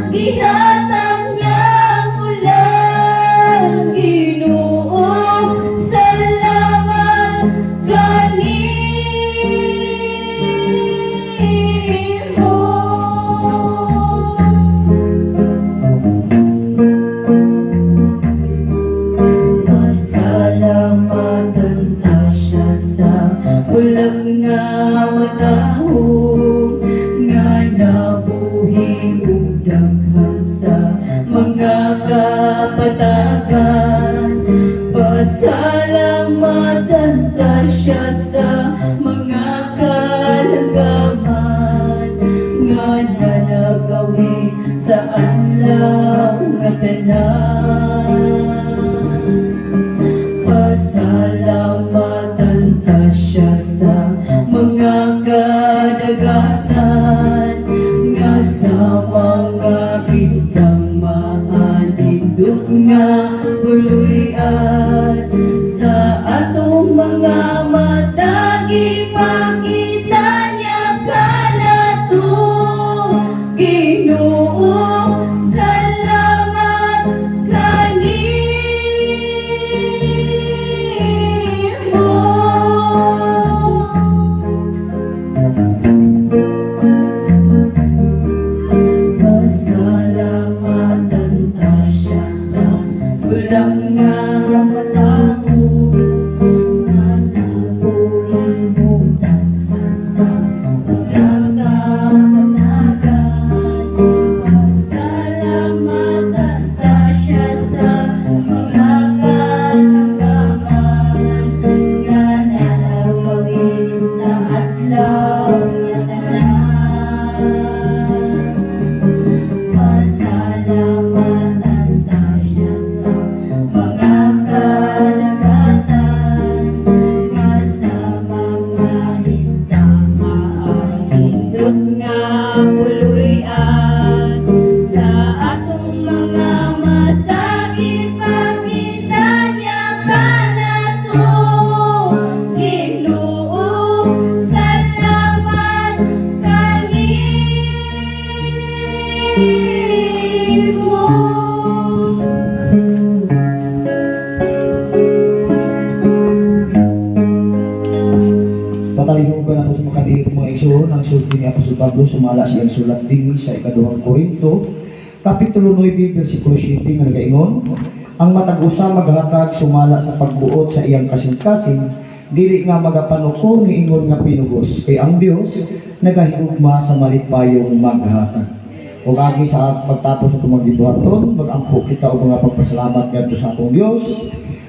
gihatag niyang ulan, Ginoo. Salamat kanimo. Pasalamatan ka siya sa ulag nga matahong, nga nabuhi ug daghan sa mga kapatagan. Pasalamatan ka siya sa mga kalagaman, nga nanagawi sa adlaw nga tanan. Pasalamatan ka siya sa mga kadagatan, nga sa mga istang maanindog nga buluyan. Sa atong mga mata ipakita niya kanato, Ginoo. Salamat Matalinugan ako sa makadiyot mga igsoon ang sulti ni Apostol Pablo sumala siyang sulat din sa ikaduhang Korinto Kapitulo 9, versikulo 7 nga nagaingon, ang matag usa maghatag sumala sa pagbuot sa iyang kasing-kasing, dili nga magapanuko ni ingon nga pinugos, kay ang Dios nagahigugma sa malipayong maghatag. O agi sa pagtapos sa tumagdibuhaton, magampo kita o mga pagpasalamat ngadto sa atong Dios,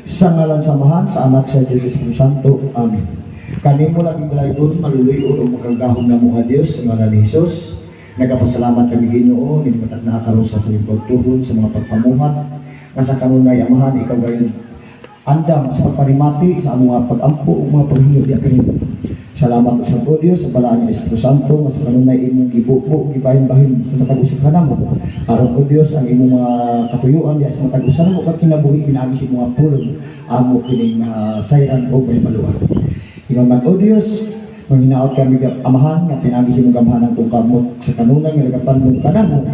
sa ngalan samahan sa anak sa Jesus Espiritu Santo. Amen. Kanimo labing dalaygon maluluyon o magagahom na mga Dios sa ngalan ni Jesus. Nagapasalamat kami Ginoo, hindi matag nakakaroon sa salibot tuhod sa mga pagpamuhat, nga sa kanunay amahan, ikaw gayon andam sa pagparimati sa among pag-ampo o mga paghinyo di kanimo. Salamat sa Dios sa balaan ni Espiritu Santo, nga sa kanunay imong gibubo, gibahin-bahin sa matag-usap ka namo. Aron ko Dios ang imong mga katuyuan diya sa matag-usap namo kag kinabuhi pinaagi sa mga pulong amo kining sayran o baybaluan. Inaman o Dios, manghinaot kami amahan nga pinagi sa mga amahan kung kamot sa kanunay nga nagapanong kanamo.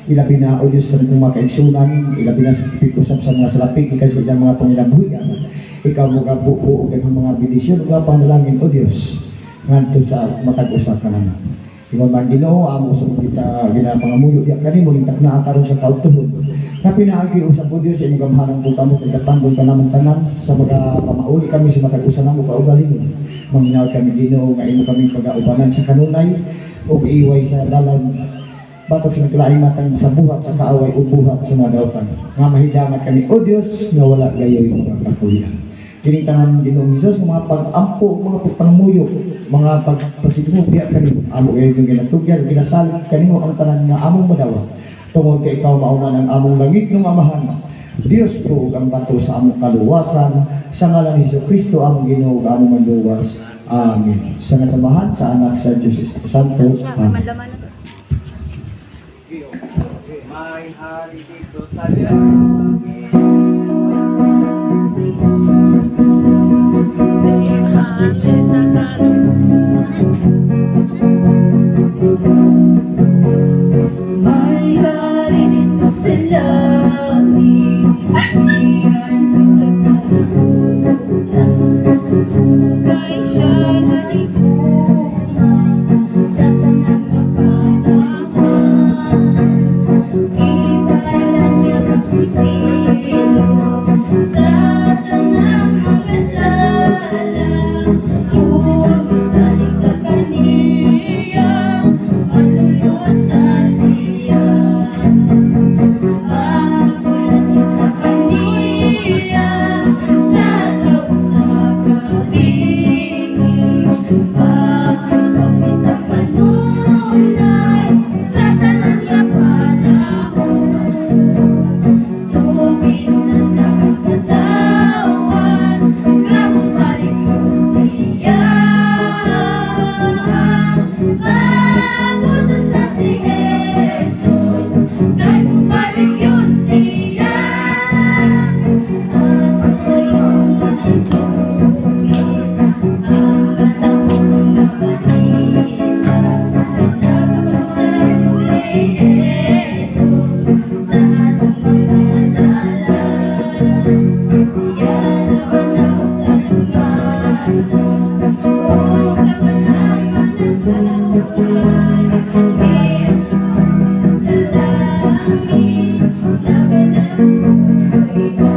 Ilabi na o Diyos sa mga kaigsunan, ilabi na sa pikusap sa mga salapig, kasi sa mga pangilabuyan. Ikaw mga buo o mga bidisyon, o panalangin o Diyos, nganto sa matag-usap ka naman. Ikaw man Ginoo, amo sa kita ginapangamuyo, diya kanimo, lintak na akaroon sa kautuhod. Na pinaagi usap o Diyos sa inyong gamahanan kung kamot, nagkatambol ka naman tanan, sa mga pamauli kami sa matag-usan mo kaugaling mo. Manghinaot kami Ginoo, nga imo kami pag-aubanan sa kanunay, o iiway sa dalan, batok sa naglaing matang sa buhat sa kaaway o buhat sa mga dautan. Nga mahidangat kami, O Diyos, nga wala gayoy mga kakulian. Kining tanan Ginoong Hesus, mga pag-ampo, mga pagpamuyo, mga pagpasidumugya kami, amo gayoy yung ginatugyan, ginasalit kanimo ang tanan nga among madawa. Tungod kay ikaw mauman ang among langit ng amahan. Diyos po ang bato sa among kaluwasan, sa ngalan ni Jesucristo among Ginoo among manluwas. Amen. Sa nasamahan sa anak sa Diyos Espiritu Santo. Amen. May hari dito sa langit. May hari dito sa langit, iyan sa kalibutan. Hugay siya na ikuhan sa tanang kapatahan. Ibalan niya ang silo sa tanang mag-asala. Huwag masaling ka kaniya, manluluwas na siya. Magulat kita kaniya, sa taong sa kabingin. Pagkakapit ang kanunay, sa tanang panahon. Sugin na ng katawan, kapag-balik mo siya. Mabutot na si Jesus, kapag-balik yun siya. At ngayon ay sugin, ang panahon na kanina. Pinagpapalala si Jesus sa ating mga sala. Siya na panaw sa langit, o kapanaman ng kalaunan. Iyan sa langit, laban ng buhay.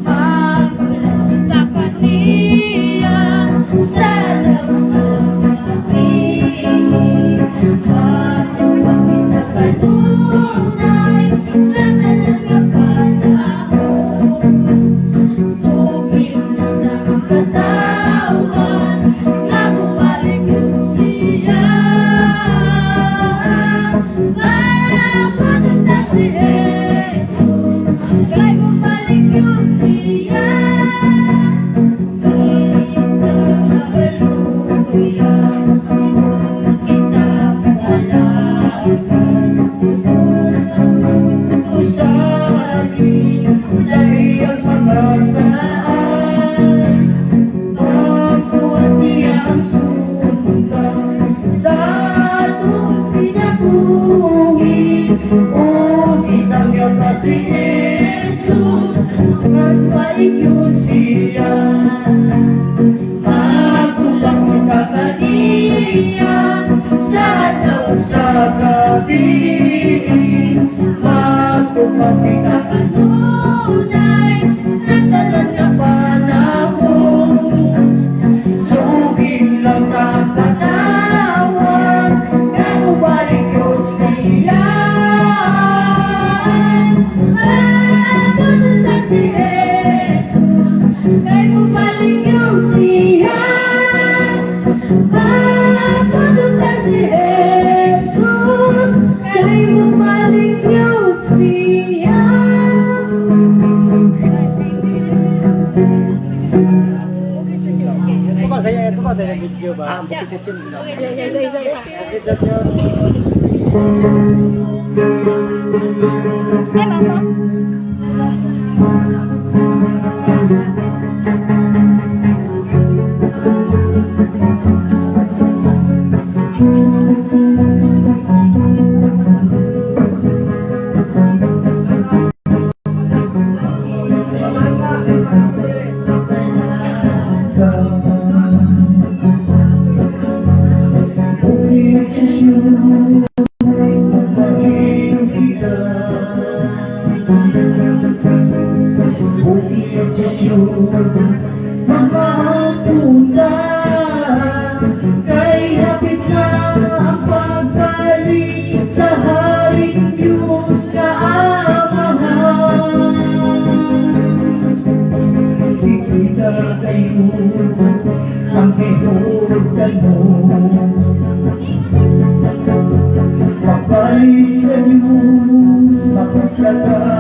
Magulat kita kaniya, sa taong sa kabingin. Matupag kita kanunay, sa tanang panahon. Sugin na ng katawan, kapag-balik yun siya. Mabutot na si Jesus, kapag-balik yun siya. Hallelujah, kita palaban, usali sa iyong mga saan. saya ito ba? Saya video ba? Bukitasyon. Bukitasyon. Ay, mama. Mahapunta kay hapit na ang pagbalik sa Haring Diyos kaamahan. Ikita kayo ang ihudan mo, pagbalik sa Diyos mapagkata